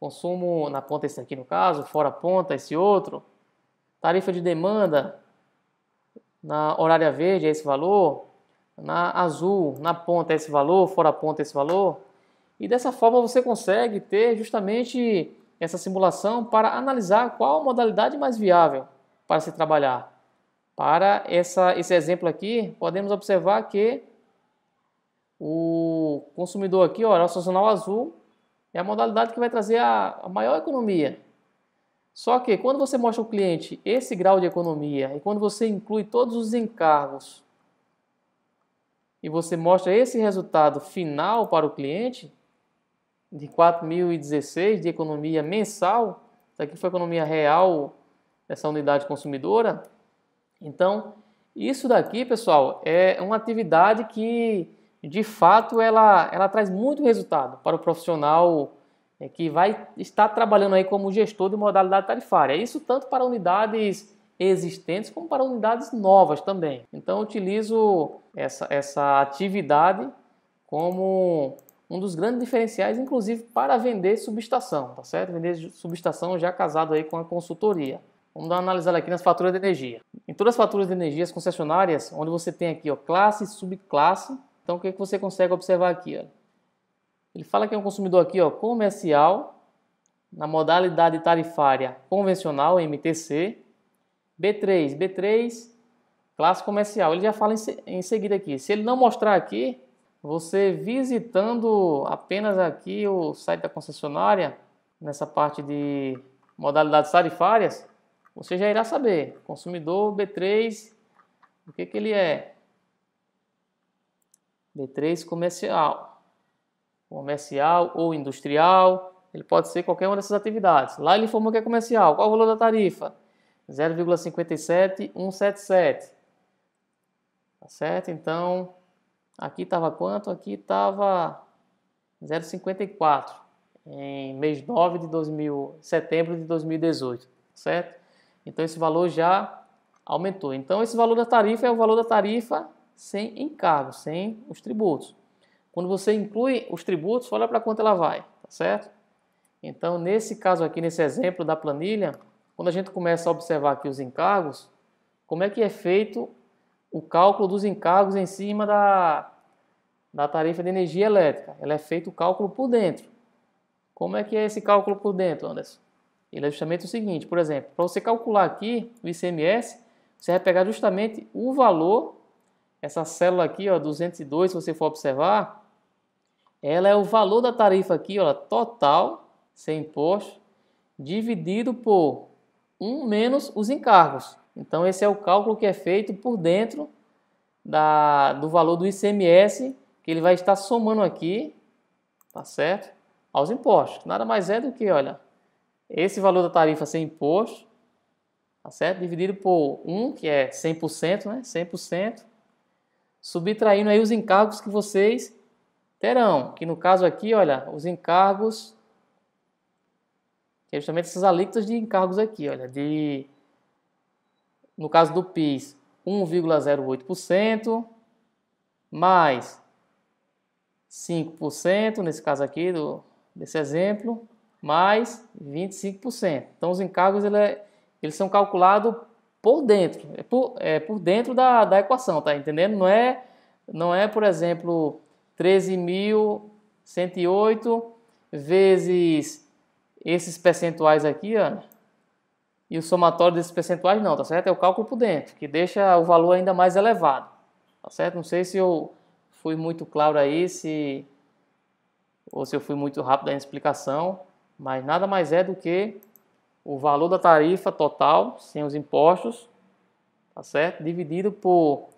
S1: consumo na ponta esse aqui no caso, fora a ponta esse outro, tarifa de demanda, na horária verde é esse valor, na azul, na ponta é esse valor, fora a ponta é esse valor. E dessa forma você consegue ter justamente essa simulação para analisar qual a modalidade mais viável para se trabalhar. Para esse exemplo aqui, podemos observar que o consumidor aqui, ó, o sazonal azul, é a modalidade que vai trazer a maior economia. Só que quando você mostra ao cliente esse grau de economia e quando você inclui todos os encargos e você mostra esse resultado final para o cliente, de 4.016 de economia mensal, isso aqui foi a economia real dessa unidade consumidora. Então, isso daqui, pessoal, é uma atividade que, de fato, ela traz muito resultado para o profissional que vai estar trabalhando aí como gestor de modalidade tarifária. Isso tanto para unidades existentes como para unidades novas também. Então, eu utilizo essa atividade como um dos grandes diferenciais, inclusive para vender subestação, tá certo? Vender subestação já casado aí com a consultoria. Vamos dar uma analisada aqui nas faturas de energia. Em todas as faturas de energia, as concessionárias, onde você tem aqui, ó, classe e subclasse, então o que você consegue observar aqui, ó? Ele fala que é um consumidor aqui, ó, comercial, na modalidade tarifária convencional, MTC, B3, classe comercial. Ele já fala em seguida aqui. Se ele não mostrar aqui, você visitando apenas aqui o site da concessionária, nessa parte de modalidades tarifárias, você já irá saber. Consumidor B3, o que ele é? B3 comercial ou industrial, ele pode ser qualquer uma dessas atividades. Lá ele informou que é comercial. Qual o valor da tarifa? 0,57177. Tá certo? Então, aqui estava quanto? Aqui estava 0,54 em mês 9 de setembro de 2018, certo? Então esse valor já aumentou. Então esse valor da tarifa é o valor da tarifa sem encargo, sem os tributos. Quando você inclui os tributos, olha para quanto ela vai, tá certo? Então nesse caso aqui, nesse exemplo da planilha, quando a gente começa a observar aqui os encargos, como é que é feito o cálculo dos encargos em cima da tarifa de energia elétrica. Ela é feito o cálculo por dentro. Como é que é esse cálculo por dentro, Anderson? Ele é justamente o seguinte, por exemplo, para você calcular aqui o ICMS, você vai pegar justamente o valor, essa célula aqui, ó, 202, se você for observar, ela é o valor da tarifa aqui, ó, total, sem imposto, dividido por 1 menos os encargos. Então esse é o cálculo que é feito por dentro do valor do ICMS, que ele vai estar somando aqui, tá certo? Aos impostos. Nada mais é do que, olha, esse valor da tarifa sem imposto, tá certo? Dividido por 1, que é 100%, né? 100%, subtraindo aí os encargos que vocês terão, que no caso aqui, olha, os encargos, que é justamente essas alíquotas de encargos aqui, olha, no caso do PIS, 1,08%, mais 5%, nesse caso aqui, desse exemplo, mais 25%. Então, os encargos eles são calculados por dentro, por dentro da equação, tá entendendo? Não é, por exemplo, 13.108 vezes esses percentuais aqui, ó, e o somatório desses percentuais não, tá certo? É o cálculo por dentro, que deixa o valor ainda mais elevado, tá certo? Não sei se eu fui muito claro aí, ou se eu fui muito rápido na explicação, mas nada mais é do que o valor da tarifa total, sem os impostos, tá certo? Dividido por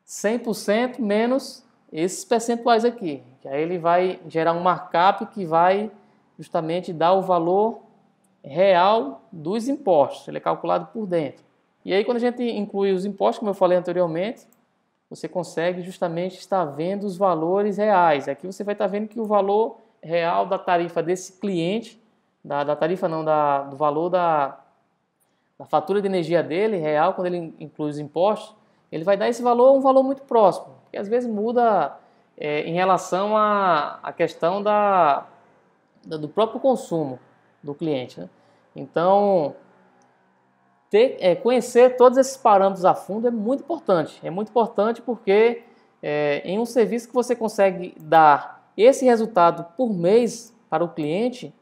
S1: 100% menos esses percentuais aqui, que aí ele vai gerar um markup que vai justamente dar o valor real dos impostos, ele é calculado por dentro. E aí quando a gente inclui os impostos, como eu falei anteriormente, você consegue justamente estar vendo os valores reais. Aqui você vai estar vendo que o valor real da tarifa desse cliente, da tarifa não, do valor da fatura de energia dele, real, quando ele inclui os impostos, ele vai dar esse valor, um valor muito próximo, que às vezes muda em relação à questão do próprio consumo do cliente, né? Então, conhecer todos esses parâmetros a fundo é muito importante. É muito importante porque em um serviço que você consegue dar esse resultado por mês para o cliente,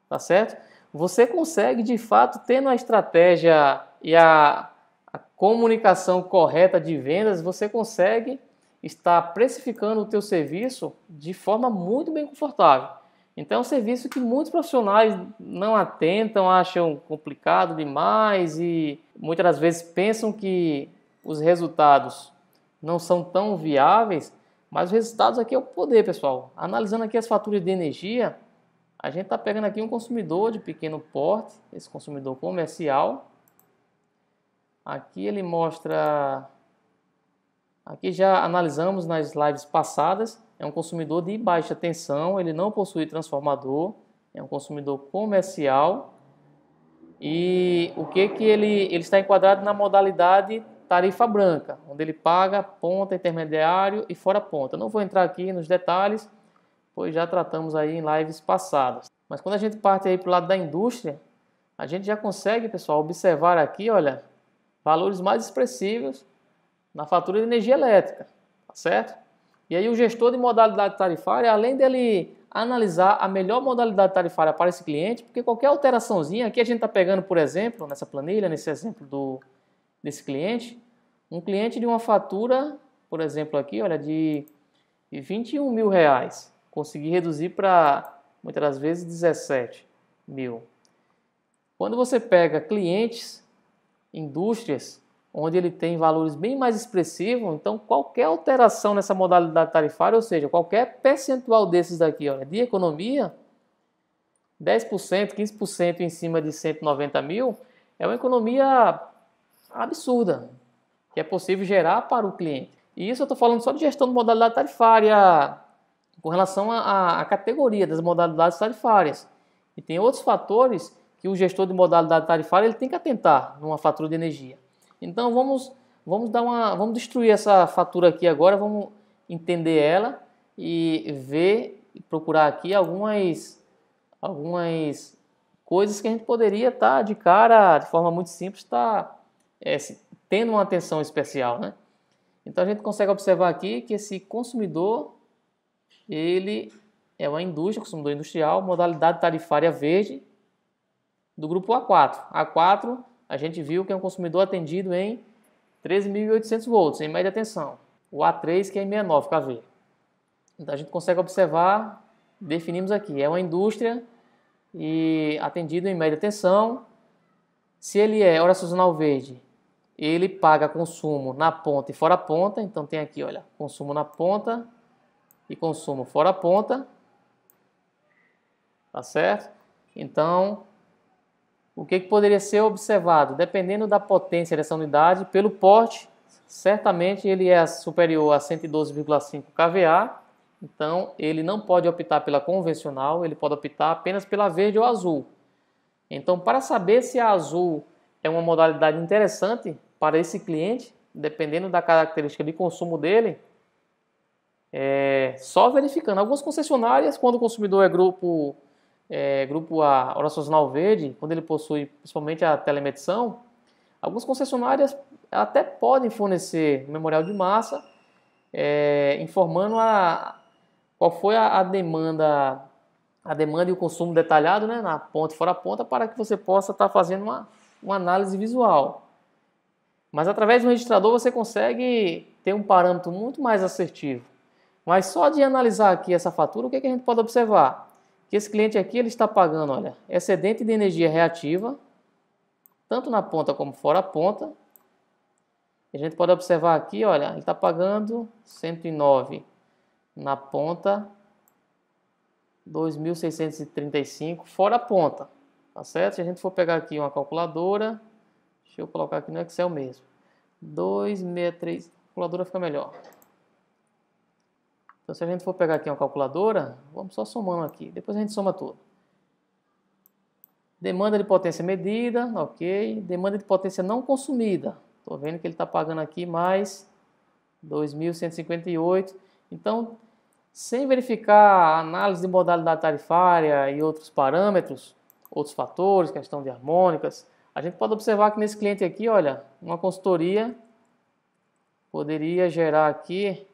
S1: tá certo? Você consegue, de fato, tendo a estratégia e a comunicação correta de vendas, você consegue estar precificando o teu serviço de forma muito bem confortável. Então é um serviço que muitos profissionais não atentam, acham complicado demais e muitas das vezes pensam que os resultados não são tão viáveis, mas os resultados aqui é o poder, pessoal. Analisando aqui as faturas de energia, a gente está pegando aqui um consumidor de pequeno porte, esse consumidor comercial. Aqui ele mostra, aqui já analisamos nas lives passadas, é um consumidor de baixa tensão, ele não possui transformador, é um consumidor comercial e o que ele está enquadrado na modalidade tarifa branca, onde ele paga ponta, intermediário e fora ponta. Não vou entrar aqui nos detalhes, pois já tratamos aí em lives passadas. Mas quando a gente parte aí para o lado da indústria, a gente já consegue, pessoal, observar aqui, olha, valores mais expressivos na fatura de energia elétrica, tá certo? E aí o gestor de modalidade tarifária, além dele analisar a melhor modalidade tarifária para esse cliente, porque qualquer alteraçãozinha, aqui a gente está pegando, por exemplo, nessa planilha, nesse exemplo desse cliente, um cliente de uma fatura, por exemplo aqui, olha, de 21 mil reais, conseguir reduzir para, muitas das vezes, 17 mil. Quando você pega clientes, indústrias, onde ele tem valores bem mais expressivos, então qualquer alteração nessa modalidade tarifária, ou seja, qualquer percentual desses daqui, olha, de economia, 10%, 15% em cima de 190 mil, é uma economia absurda, que é possível gerar para o cliente. E isso eu estou falando só de gestão de modalidade tarifária, com relação à categoria das modalidades tarifárias. E tem outros fatores que o gestor de modalidade tarifária ele tem que atentar numa fatura de energia. Então vamos destruir essa fatura aqui agora, vamos entender ela e ver e procurar aqui algumas coisas que a gente poderia estar de cara, de forma muito simples, tendo uma atenção especial, né? Então a gente consegue observar aqui que esse consumidor, ele é uma indústria, consumidor industrial, modalidade tarifária verde do grupo A4. A4 a gente viu que é um consumidor atendido em 13.800 volts, em média tensão. O A3 que é em 69 kV. Então a gente consegue observar, definimos aqui, é uma indústria e atendido em média tensão. Se ele é hora sazonal verde, ele paga consumo na ponta e fora a ponta. Então tem aqui, olha, consumo na ponta e consumo fora a ponta. Tá certo? Então, o que poderia ser observado? Dependendo da potência dessa unidade, pelo porte, certamente ele é superior a 112,5 kVA. Então, ele não pode optar pela convencional, ele pode optar apenas pela verde ou azul. Então, para saber se a azul é uma modalidade interessante para esse cliente, dependendo da característica de consumo dele, só verificando. Algumas concessionárias, quando o consumidor é grupo A, hora sazonal verde, quando ele possui principalmente a telemedição, algumas concessionárias até podem fornecer memorial de massa, informando qual foi a demanda e o consumo detalhado, né, na ponta e fora a ponta, para que você possa estar fazendo uma análise visual. Mas através do registrador você consegue ter um parâmetro muito mais assertivo. Mas só de analisar aqui essa fatura, o que a gente pode observar? Que esse cliente aqui ele está pagando, olha, excedente de energia reativa, tanto na ponta como fora a ponta. A gente pode observar aqui, olha, ele está pagando 109 na ponta, 2.635 fora a ponta, tá certo? Se a gente for pegar aqui uma calculadora, deixa eu colocar aqui no Excel mesmo, 263, a calculadora fica melhor. Então se a gente for pegar aqui uma calculadora, vamos só somando aqui, depois a gente soma tudo. Demanda de potência medida, ok. Demanda de potência não consumida, estou vendo que ele está pagando aqui mais 2.158. Então, sem verificar a análise de modalidade tarifária e outros parâmetros, outros fatores, questão de harmônicas, a gente pode observar que nesse cliente aqui, olha, uma consultoria poderia gerar aqui,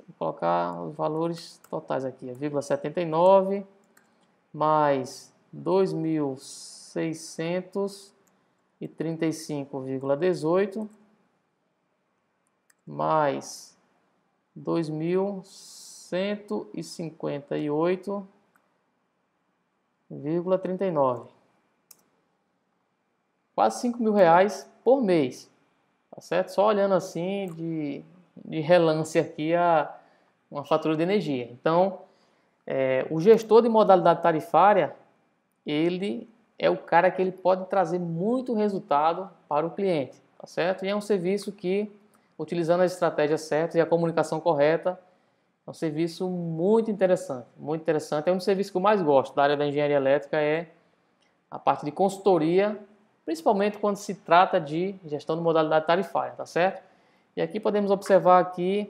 S1: vou colocar os valores totais aqui, 0,79 mais 2.635,18 mais 2.158,39. Quase R$ 5.000 por mês, tá certo? Só olhando assim de relance aqui uma fatura de energia. Então, o gestor de modalidade tarifária, ele é o cara que ele pode trazer muito resultado para o cliente, tá certo? E é um serviço que, utilizando as estratégias certas e a comunicação correta, é um serviço muito interessante, muito interessante. É um dos serviços que eu mais gosto da área da engenharia elétrica, é a parte de consultoria, principalmente quando se trata de gestão de modalidade tarifária, tá certo? E aqui podemos observar aqui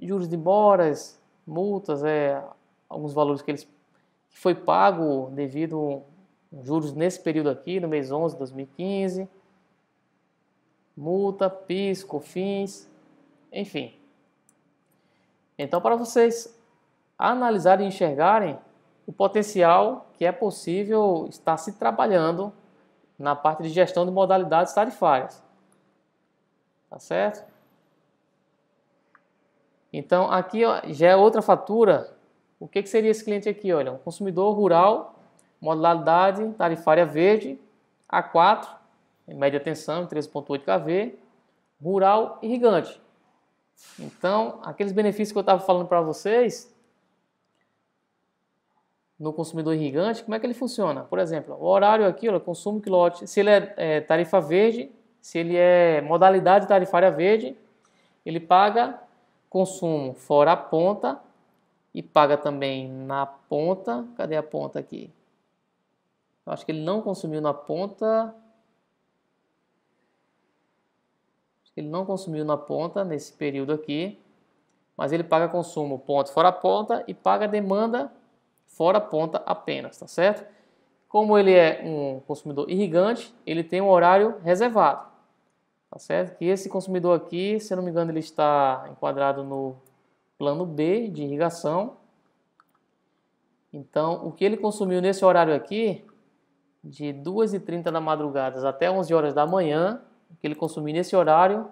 S1: juros de moras, multas, alguns valores que foi pago devido juros nesse período aqui, no mês 11 de 2015, multa, PIS, COFINS, enfim. Então, para vocês analisarem e enxergarem o potencial que é possível estar se trabalhando na parte de gestão de modalidades tarifárias. Tá certo? Então, aqui ó, já é outra fatura. O que seria esse cliente aqui? Olha, um consumidor rural, modalidade tarifária verde, A4, em média tensão, 13,8 kV, rural irrigante. Então, aqueles benefícios que eu estava falando para vocês, no consumidor irrigante, como é que ele funciona? Por exemplo, o horário aqui, olha, consumo quilowatt, se ele é tarifa verde, se ele é modalidade tarifária verde, ele paga consumo fora a ponta e paga também na ponta. Cadê a ponta aqui? Eu acho que ele não consumiu na ponta. Acho que ele não consumiu na ponta nesse período aqui, mas ele paga consumo ponta fora a ponta e paga demanda fora a ponta apenas, tá certo? Como ele é um consumidor irrigante, ele tem um horário reservado. tá certo? Que esse consumidor aqui, se eu não me engano, ele está enquadrado no plano B de irrigação. Então, o que ele consumiu nesse horário aqui, de 2h30 da madrugada até 11 horas da manhã, o que ele consumiu nesse horário,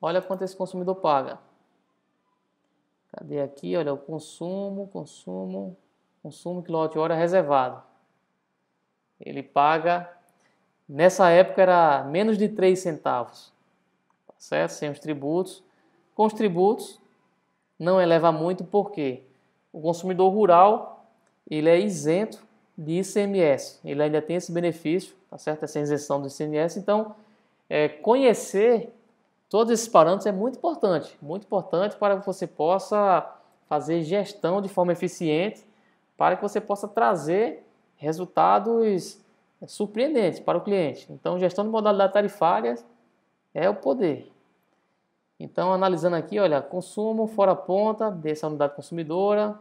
S1: olha quanto esse consumidor paga. Cadê aqui? Olha, o consumo quilowatt-hora reservado. Ele paga, nessa época era menos de 3 centavos, tá certo? Sem os tributos. Com os tributos, não eleva muito, porque o consumidor rural, ele é isento de ICMS. Ele ainda tem esse benefício, tá certo? Essa isenção do ICMS. Então, conhecer todos esses parâmetros é muito importante para que você possa fazer gestão de forma eficiente, para que você possa trazer resultados surpreendentes para o cliente. Então, gestão de modalidade tarifária é o poder. Então, analisando aqui, olha, consumo fora ponta dessa unidade consumidora.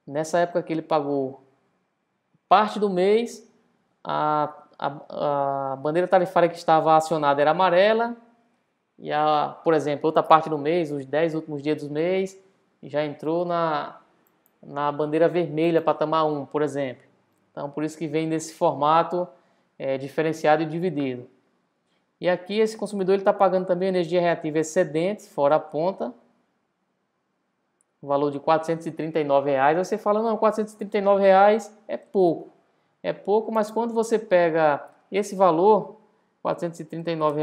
S1: Nessa época que ele pagou parte do mês, a bandeira tarifária que estava acionada era amarela, e por exemplo, outra parte do mês, os 10 últimos dias do mês, já entrou na bandeira vermelha, patamar 1, por exemplo. Então, por isso que vem nesse formato diferenciado e dividido. E aqui esse consumidor está pagando também energia reativa excedente, fora a ponta, o valor de R$ 439. Aí você fala, não, R$ 439 é pouco. É pouco, mas quando você pega esse valor, R$ 439,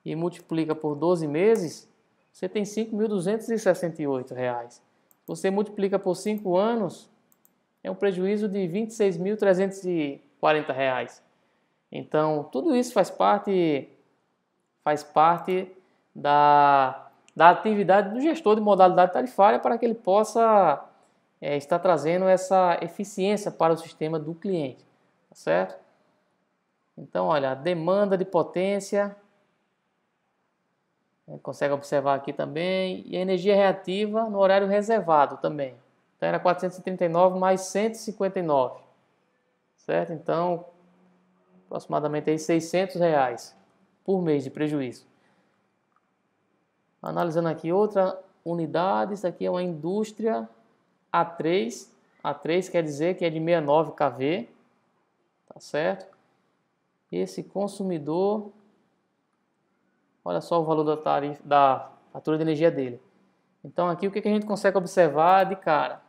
S1: e multiplica por 12 meses, você tem R$ 5.268. Se você multiplica por 5 anos, é um prejuízo de R$ 26.340. Então, tudo isso faz parte da atividade do gestor de modalidade tarifária, para que ele possa estar trazendo essa eficiência para o sistema do cliente, tá certo? Então, olha, a demanda de potência, consegue observar aqui também, e a energia reativa no horário reservado também. Então, era 439 mais 159, certo? Então, aproximadamente aí R$600 por mês de prejuízo. Analisando aqui outra unidade, isso aqui é uma indústria A3. A3 quer dizer que é de 69 kV, tá certo? Esse consumidor, olha só o valor da fatura de energia dele. Então aqui o que a gente consegue observar de cara?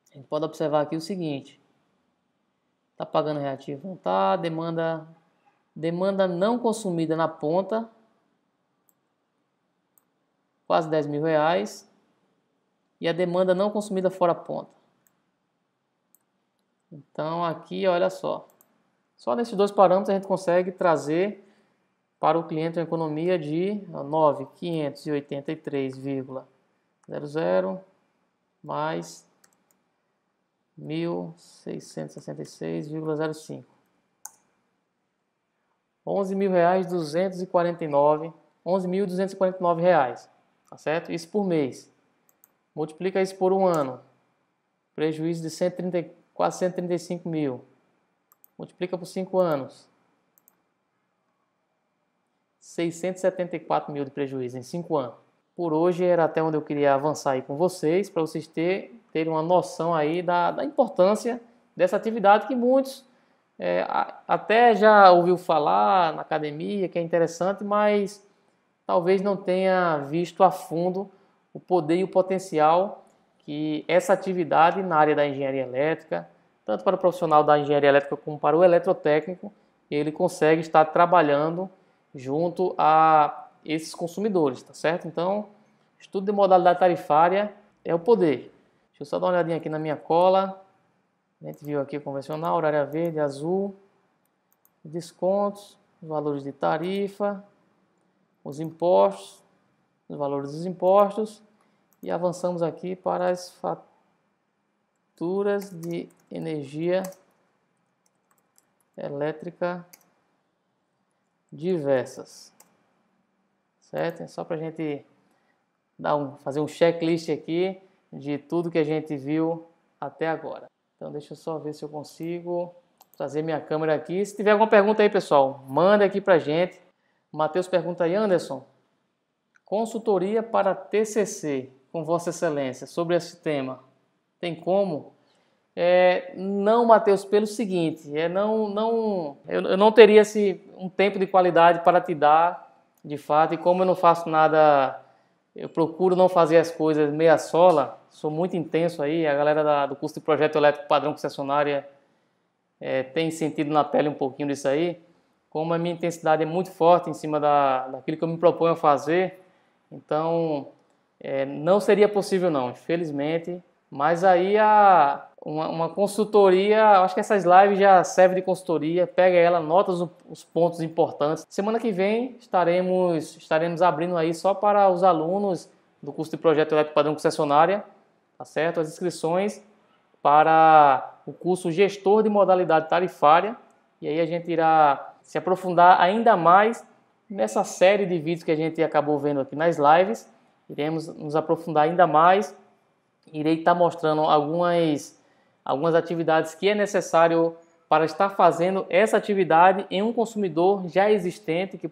S1: A gente pode observar aqui o seguinte: está pagando reativo, não está, demanda não consumida na ponta, quase R$10.000, e a demanda não consumida fora a ponta. Então aqui, olha só nesses dois parâmetros a gente consegue trazer para o cliente uma economia de 9.583,00 mais 1.666,05. R$11.249, tá certo? Isso por mês. Multiplica isso por um ano, prejuízo de quase 135 mil. Multiplica por 5 anos, 674 mil de prejuízo em 5 anos. Por hoje era até onde eu queria avançar aí com vocês, para vocês terem uma noção aí da importância dessa atividade que muitos até já ouviu falar na academia, que é interessante, mas talvez não tenha visto a fundo o poder e o potencial que essa atividade na área da engenharia elétrica, tanto para o profissional da engenharia elétrica como para o eletrotécnico, ele consegue estar trabalhando junto a esses consumidores, tá certo? Então, estudo de modalidade tarifária é o poder. Deixa eu só dar uma olhadinha aqui na minha cola. A gente viu aqui o convencional, horária verde, azul, descontos, os valores de tarifa, os impostos, os valores dos impostos, e avançamos aqui para as faturas de energia elétrica diversas, certo? É só para a gente fazer um checklist aqui de tudo que a gente viu até agora. Então deixa eu só ver se eu consigo trazer minha câmera aqui. Se tiver alguma pergunta aí, pessoal, manda aqui pra gente. Matheus pergunta aí, Anderson, consultoria para TCC com Vossa Excelência sobre esse tema, tem como? Não, Matheus, pelo seguinte, eu não teria um tempo de qualidade para te dar, de fato, e como eu não faço nada, eu procuro não fazer as coisas meia sola, sou muito intenso aí, a galera do curso de Projeto Elétrico Padrão Concessionária tem sentido na pele um pouquinho disso aí, como a minha intensidade é muito forte em cima daquilo que eu me proponho a fazer, então não seria possível não, infelizmente. Mas aí uma consultoria, acho que essas lives já servem de consultoria, pega ela, anota os pontos importantes. Semana que vem estaremos abrindo aí só para os alunos do curso de Projeto Elétrico Padrão Concessionária, tá certo? As inscrições para o curso Gestor de Modalidade Tarifária, e aí a gente irá se aprofundar ainda mais nessa série de vídeos que a gente acabou vendo aqui nas lives. Iremos nos aprofundar ainda mais. Irei estar mostrando algumas atividades que é necessário para estar fazendo essa atividade em um consumidor já existente, que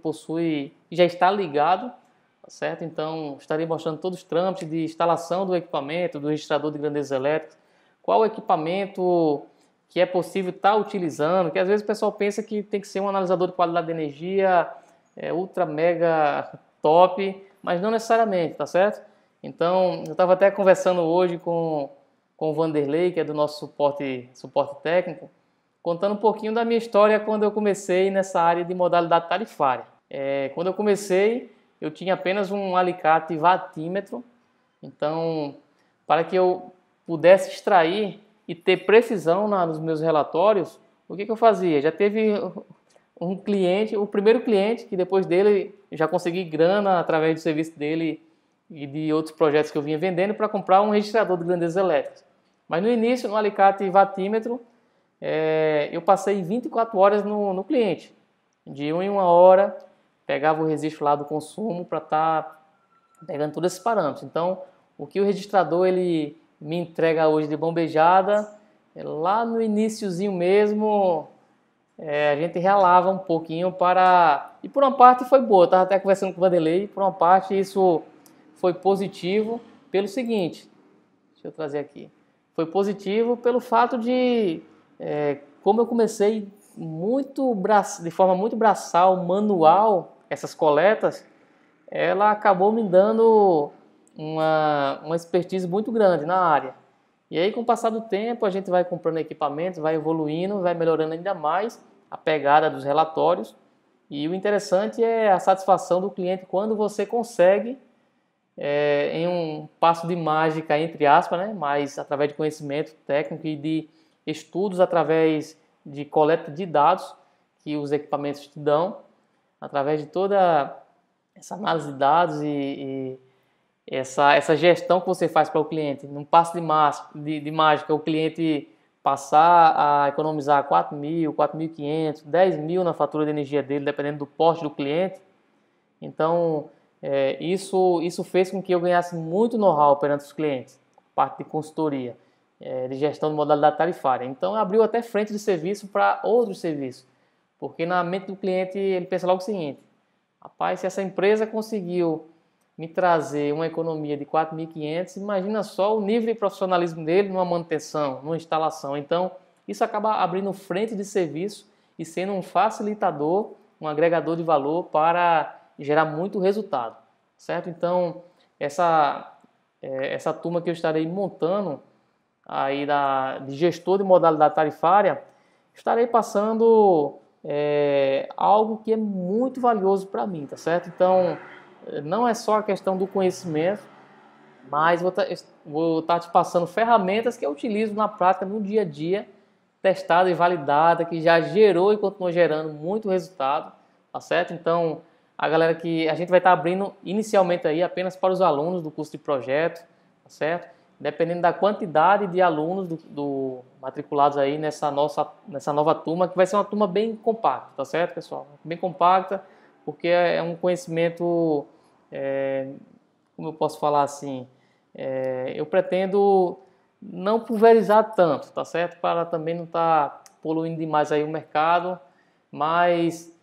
S1: já está ligado, tá certo? Então, estarei mostrando todos os trâmites de instalação do equipamento, do registrador de grandezas elétricas, qual equipamento que é possível estar utilizando, que às vezes o pessoal pensa que tem que ser um analisador de qualidade de energia ultra mega top, mas não necessariamente, tá certo? Então, eu estava até conversando hoje com o Vanderlei, que é do nosso suporte técnico, contando um pouquinho da minha história quando eu comecei nessa área de modalidade tarifária. Quando eu comecei, eu tinha apenas um alicate watímetro, então, para que eu pudesse extrair e ter precisão nos meus relatórios, o que eu fazia? Já teve um cliente, o primeiro cliente, que depois dele já consegui grana através do serviço dele e de outros projetos que eu vinha vendendo para comprar um registrador de grandezas elétricas. Mas no início, no alicate watímetro, eu passei 24 horas no cliente. De 1 em 1 hora, pegava o registro lá do consumo para estar pegando todos esses parâmetros. Então, o que o registrador ele me entrega hoje de bombejada, lá no iniciozinho mesmo, a gente realava um pouquinho e por uma parte foi boa, eu estava até conversando com o Vanderlei, por uma parte isso foi positivo pelo seguinte, deixa eu trazer aqui, foi positivo pelo fato de, como eu comecei de forma muito braçal, manual, essas coletas, ela acabou me dando uma expertise muito grande na área. E aí, com o passar do tempo, a gente vai comprando equipamentos, vai evoluindo, vai melhorando ainda mais a pegada dos relatórios. E o interessante é a satisfação do cliente quando você consegue, em um passo de mágica, entre aspas, né? Mas através de conhecimento técnico e de estudos através de coleta de dados que os equipamentos te dão, através de toda essa análise de dados e essa gestão que você faz para o cliente, num passo de mágica, o cliente passar a economizar 4.000, 4.500, 10.000 na fatura de energia dele, dependendo do porte do cliente. Então, isso fez com que eu ganhasse muito know-how perante os clientes, parte de consultoria, de gestão de modalidade tarifária. Então, abriu até frente de serviço para outros serviços, porque na mente do cliente ele pensa logo o seguinte: rapaz, se essa empresa conseguiu me trazer uma economia de 4.500, imagina só o nível de profissionalismo dele numa manutenção, numa instalação. Então, isso acaba abrindo frente de serviço e sendo um facilitador, um agregador de valor para gerar muito resultado, certo? Então, essa turma que eu estarei montando aí de gestor de modalidade tarifária, estarei passando algo que é muito valioso para mim, tá certo? Então, não é só a questão do conhecimento, mas vou estar te passando ferramentas que eu utilizo na prática, no dia a dia, testada e validada, que já gerou e continua gerando muito resultado, tá certo? Então, a galera que a gente vai estar abrindo inicialmente aí apenas para os alunos do curso de projeto, tá certo? Dependendo da quantidade de alunos matriculados aí nessa nova turma, que vai ser uma turma bem compacta, tá certo, pessoal? Bem compacta, porque é um conhecimento, como eu posso falar assim, eu pretendo não pulverizar tanto, tá certo? Para também não estar poluindo demais aí o mercado, mas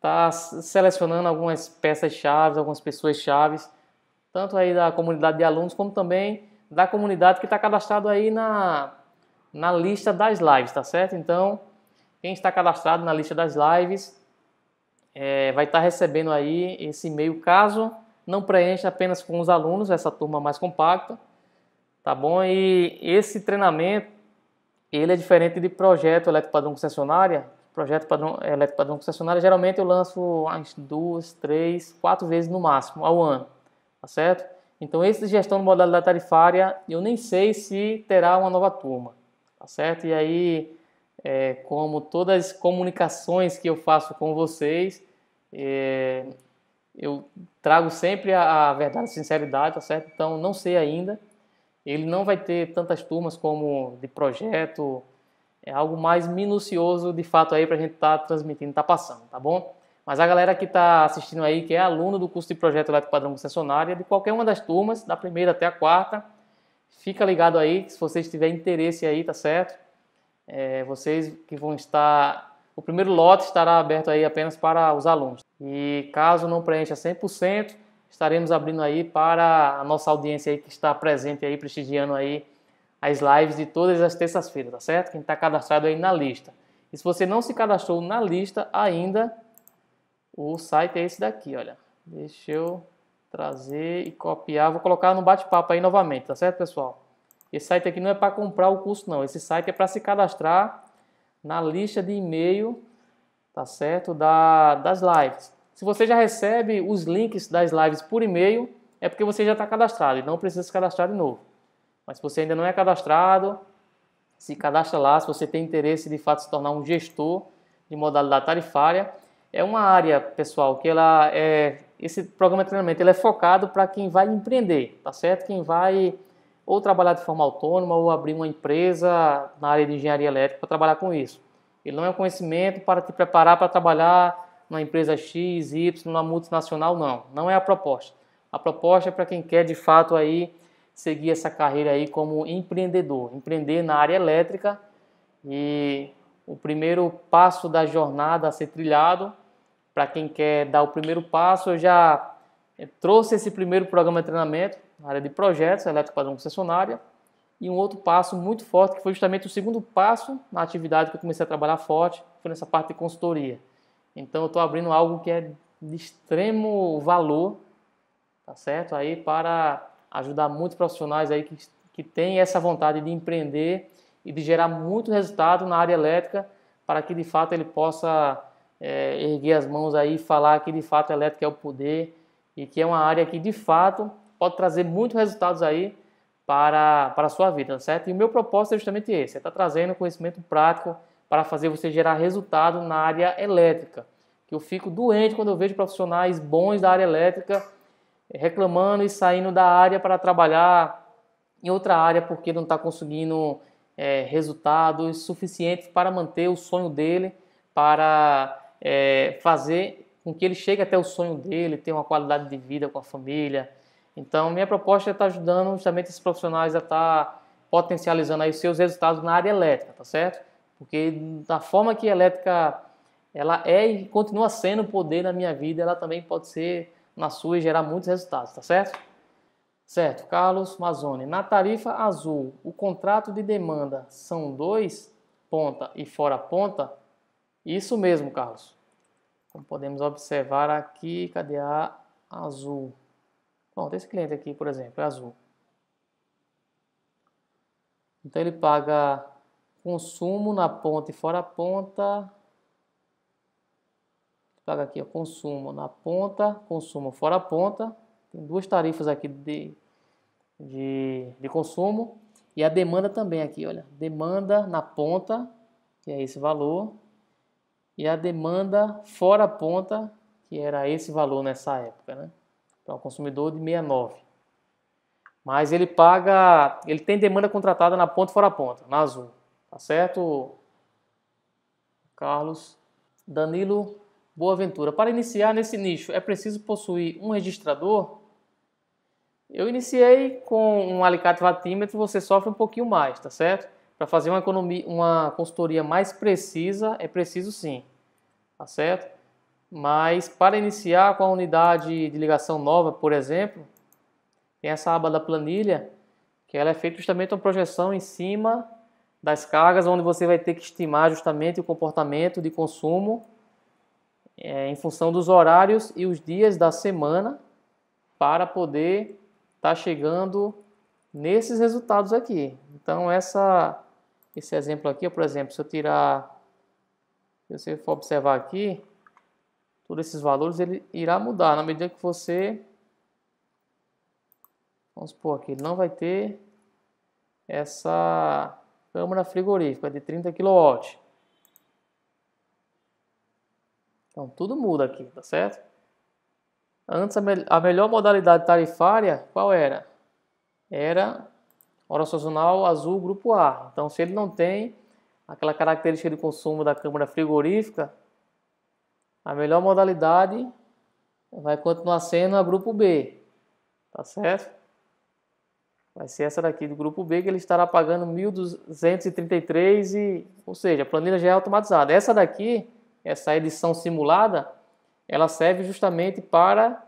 S1: tá selecionando algumas peças-chave, algumas pessoas-chave, tanto aí da comunidade de alunos, como também da comunidade que está cadastrado aí na lista das lives, tá certo? Então, quem está cadastrado na lista das lives vai estar recebendo aí esse e-mail, caso não preencha apenas com os alunos, essa turma mais compacta, tá bom? E esse treinamento, ele é diferente de projeto elétrico padrão concessionária. Projeto padrão, elétrico padrão concessionária, geralmente eu lanço umas 2, 3, 4 vezes no máximo ao ano, tá certo? Então esse de gestão de modalidade tarifária, eu nem sei se terá uma nova turma, tá certo? E aí, como todas as comunicações que eu faço com vocês, eu trago sempre a verdade e sinceridade, tá certo? Então não sei ainda. Ele não vai ter tantas turmas como de projeto, é algo mais minucioso de fato aí para a gente estar transmitindo, tá passando, tá bom? Mas a galera que está assistindo aí, que é aluno do curso de projeto elétrico padrão concessionária, de qualquer uma das turmas, da primeira até a quarta, fica ligado aí, se vocês tiverem interesse aí, tá certo? Vocês que vão estar... O primeiro lote estará aberto aí apenas para os alunos. E caso não preencha 100%, estaremos abrindo aí para a nossa audiência aí que está presente aí, prestigiando aí as lives de todas as terças-feiras, tá certo? Quem está cadastrado aí na lista. E se você não se cadastrou na lista ainda, o site é esse daqui, olha. Deixa eu trazer e copiar. Vou colocar no bate-papo aí novamente, tá certo, pessoal? Esse site aqui não é para comprar o curso, não. Esse site é para se cadastrar na lista de e-mail, tá certo? Das lives. Se você já recebe os links das lives por e-mail, é porque você já está cadastrado e não precisa se cadastrar de novo. Mas se você ainda não é cadastrado, se cadastra lá. Se você tem interesse de fato se tornar um gestor de modalidade tarifária, é uma área, pessoal, que esse programa de treinamento ele é focado para quem vai empreender, tá certo? Quem vai ou trabalhar de forma autônoma ou abrir uma empresa na área de engenharia elétrica para trabalhar com isso. Ele não é um conhecimento para te preparar para trabalhar numa empresa X, Y, numa multinacional, não. Não é a proposta. A proposta é para quem quer de fato aí seguir essa carreira aí como empreendedor, empreender na área elétrica. E o primeiro passo da jornada a ser trilhado, para quem quer dar o primeiro passo, eu já trouxe esse primeiro programa de treinamento na área de projetos, elétrico padrão concessionária, e um outro passo muito forte, que foi justamente o segundo passo na atividade que eu comecei a trabalhar forte, foi nessa parte de consultoria. Então eu estou abrindo algo que é de extremo valor, tá certo? Aí para ajudar muitos profissionais aí que têm essa vontade de empreender e de gerar muito resultado na área elétrica, para que de fato ele possa erguer as mãos aí e falar que de fato a elétrica é o poder e que é uma área que de fato pode trazer muitos resultados aí para a sua vida, certo? E o meu propósito é justamente esse, é estar trazendo conhecimento prático para fazer você gerar resultado na área elétrica. Que eu fico doente quando eu vejo profissionais bons da área elétrica reclamando e saindo da área para trabalhar em outra área porque não está conseguindo resultados suficientes para manter o sonho dele, para fazer com que ele chegue até o sonho dele, ter uma qualidade de vida com a família. Então, minha proposta é estar ajudando justamente esses profissionais a estar potencializando aí os seus resultados na área elétrica, tá certo? Porque da forma que a elétrica ela é e continua sendo o poder na minha vida, ela também pode ser na sua e gerar muitos resultados, tá certo? Certo, Carlos Mazzoni. Na tarifa azul, o contrato de demanda são 2, ponta e fora ponta? Isso mesmo, Carlos. Como podemos observar aqui, cadê a azul? Pronto, esse cliente aqui, por exemplo, é azul. Então ele paga consumo na ponta e fora ponta. Paga aqui, ó, consumo na ponta, consumo fora ponta. Tem duas tarifas aqui de consumo. E a demanda também aqui, olha. Demanda na ponta, que é esse valor. E a demanda fora ponta, que era esse valor nessa época, né? Para o consumidor de 69. Mas ele paga, ele tem demanda contratada na ponta e fora ponta, na azul. Tá certo, Carlos? Danilo Boaventura. Para iniciar nesse nicho, é preciso possuir um registrador? Eu iniciei com um alicate watímetro, você sofre um pouquinho mais, tá certo? Para fazer uma consultoria mais precisa, é preciso sim, tá certo? Mas para iniciar com a unidade de ligação nova, por exemplo, tem essa aba da planilha, que ela é feita justamente uma projeção em cima das cargas, onde você vai ter que estimar justamente o comportamento de consumo em função dos horários e os dias da semana para poder estar chegando nesses resultados aqui. Então esse exemplo aqui, por exemplo, se você for observar aqui, todos esses valores ele irá mudar na medida que você, vamos supor aqui, ele não vai ter essa câmara frigorífica de 30 kW. Então tudo muda aqui, tá certo? Antes a melhor modalidade tarifária, qual era? Era hora sazonal azul grupo A. Então se ele não tem aquela característica de consumo da câmara frigorífica, a melhor modalidade vai continuar sendo a grupo B, tá certo? Vai ser essa daqui do grupo B, que ele estará pagando 1.233, ou seja, a planilha já é automatizada. Essa daqui, essa edição simulada, ela serve justamente para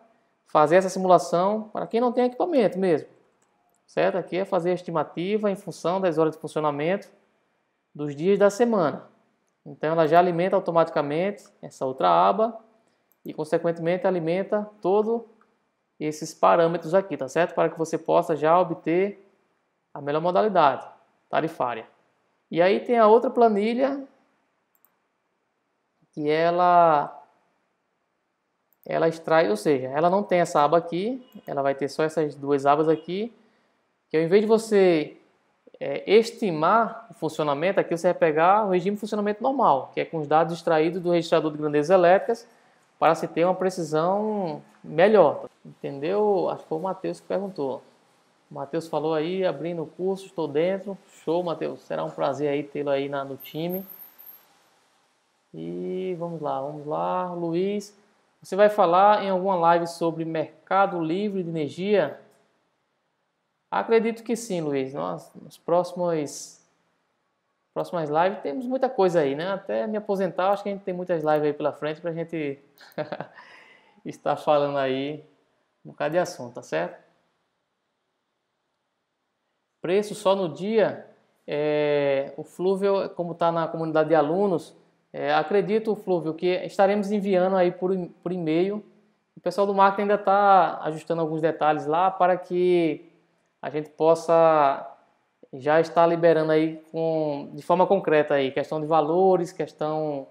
S1: fazer essa simulação para quem não tem equipamento mesmo, certo? Aqui é fazer a estimativa em função das horas de funcionamento dos dias da semana. Então ela já alimenta automaticamente essa outra aba e consequentemente alimenta todos esses parâmetros aqui, tá certo? Para que você possa já obter a melhor modalidade tarifária. E aí tem a outra planilha que ela extrai, ou seja, ela não tem essa aba aqui, ela vai ter só essas duas abas aqui, que ao invés de você estimar o funcionamento, aqui você vai pegar o regime de funcionamento normal, que é com os dados extraídos do registrador de grandezas elétricas, para se ter uma precisão melhor. Entendeu? Acho que foi o Matheus que perguntou. O Matheus falou aí, abrindo o curso, estou dentro. Show, Matheus. Será um prazer aí tê-lo aí no time. E vamos lá. Luiz, você vai falar em alguma live sobre mercado livre de energia? Acredito que sim, Luiz. Nas próximas lives temos muita coisa aí, né? Até me aposentar, acho que a gente tem muitas lives aí pela frente pra gente estar falando aí um bocado de assunto, tá certo? Preço só no dia, o Flúvio, como está na comunidade de alunos, acredito, Flúvio, que estaremos enviando aí por e-mail. O pessoal do marketing ainda está ajustando alguns detalhes lá para que a gente possa já estar liberando aí de forma concreta aí, questão de valores, questão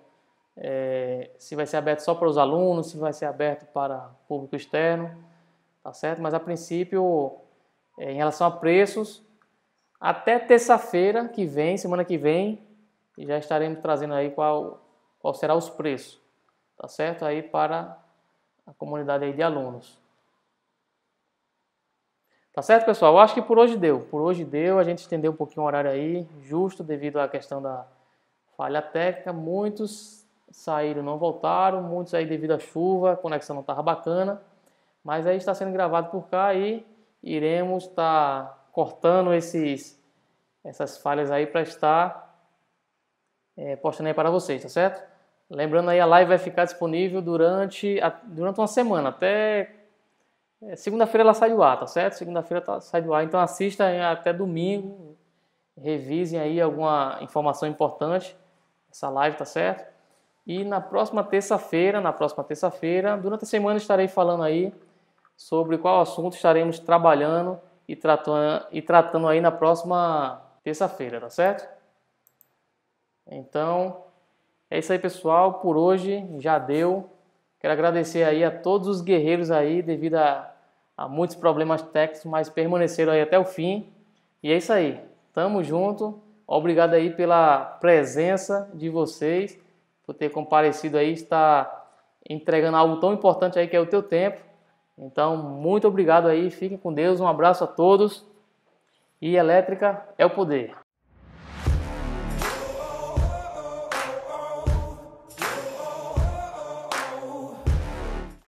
S1: se vai ser aberto só para os alunos, se vai ser aberto para público externo, tá certo? Mas a princípio, em relação a preços, até terça-feira que vem, semana que vem, já estaremos trazendo aí qual será os preços, tá certo? Aí para a comunidade aí de alunos. Tá certo, pessoal? Eu acho que por hoje deu. Por hoje deu, a gente estendeu um pouquinho o horário aí, justo devido à questão da falha técnica. Muitos saíram, não voltaram, muitos aí devido à chuva, a conexão não estava bacana. Mas aí está sendo gravado por cá e iremos estar cortando essas falhas aí para estar postando aí para vocês, tá certo? Lembrando aí, a live vai ficar disponível durante uma semana, até segunda-feira ela sai do ar, tá certo? Segunda-feira sai do ar, então assista até domingo, revisem aí alguma informação importante, essa live, tá certo? E na próxima terça-feira, durante a semana estarei falando aí sobre qual assunto estaremos trabalhando e tratando aí na próxima terça-feira, tá certo? Então, é isso aí, pessoal, por hoje já deu. Quero agradecer aí a todos os guerreiros aí, devido a muitos problemas técnicos, mas permaneceram aí até o fim. E é isso aí, tamo junto. Obrigado aí pela presença de vocês, por ter comparecido aí, estar entregando algo tão importante aí que é o teu tempo. Então, muito obrigado aí, fiquem com Deus, um abraço a todos e elétrica é o poder.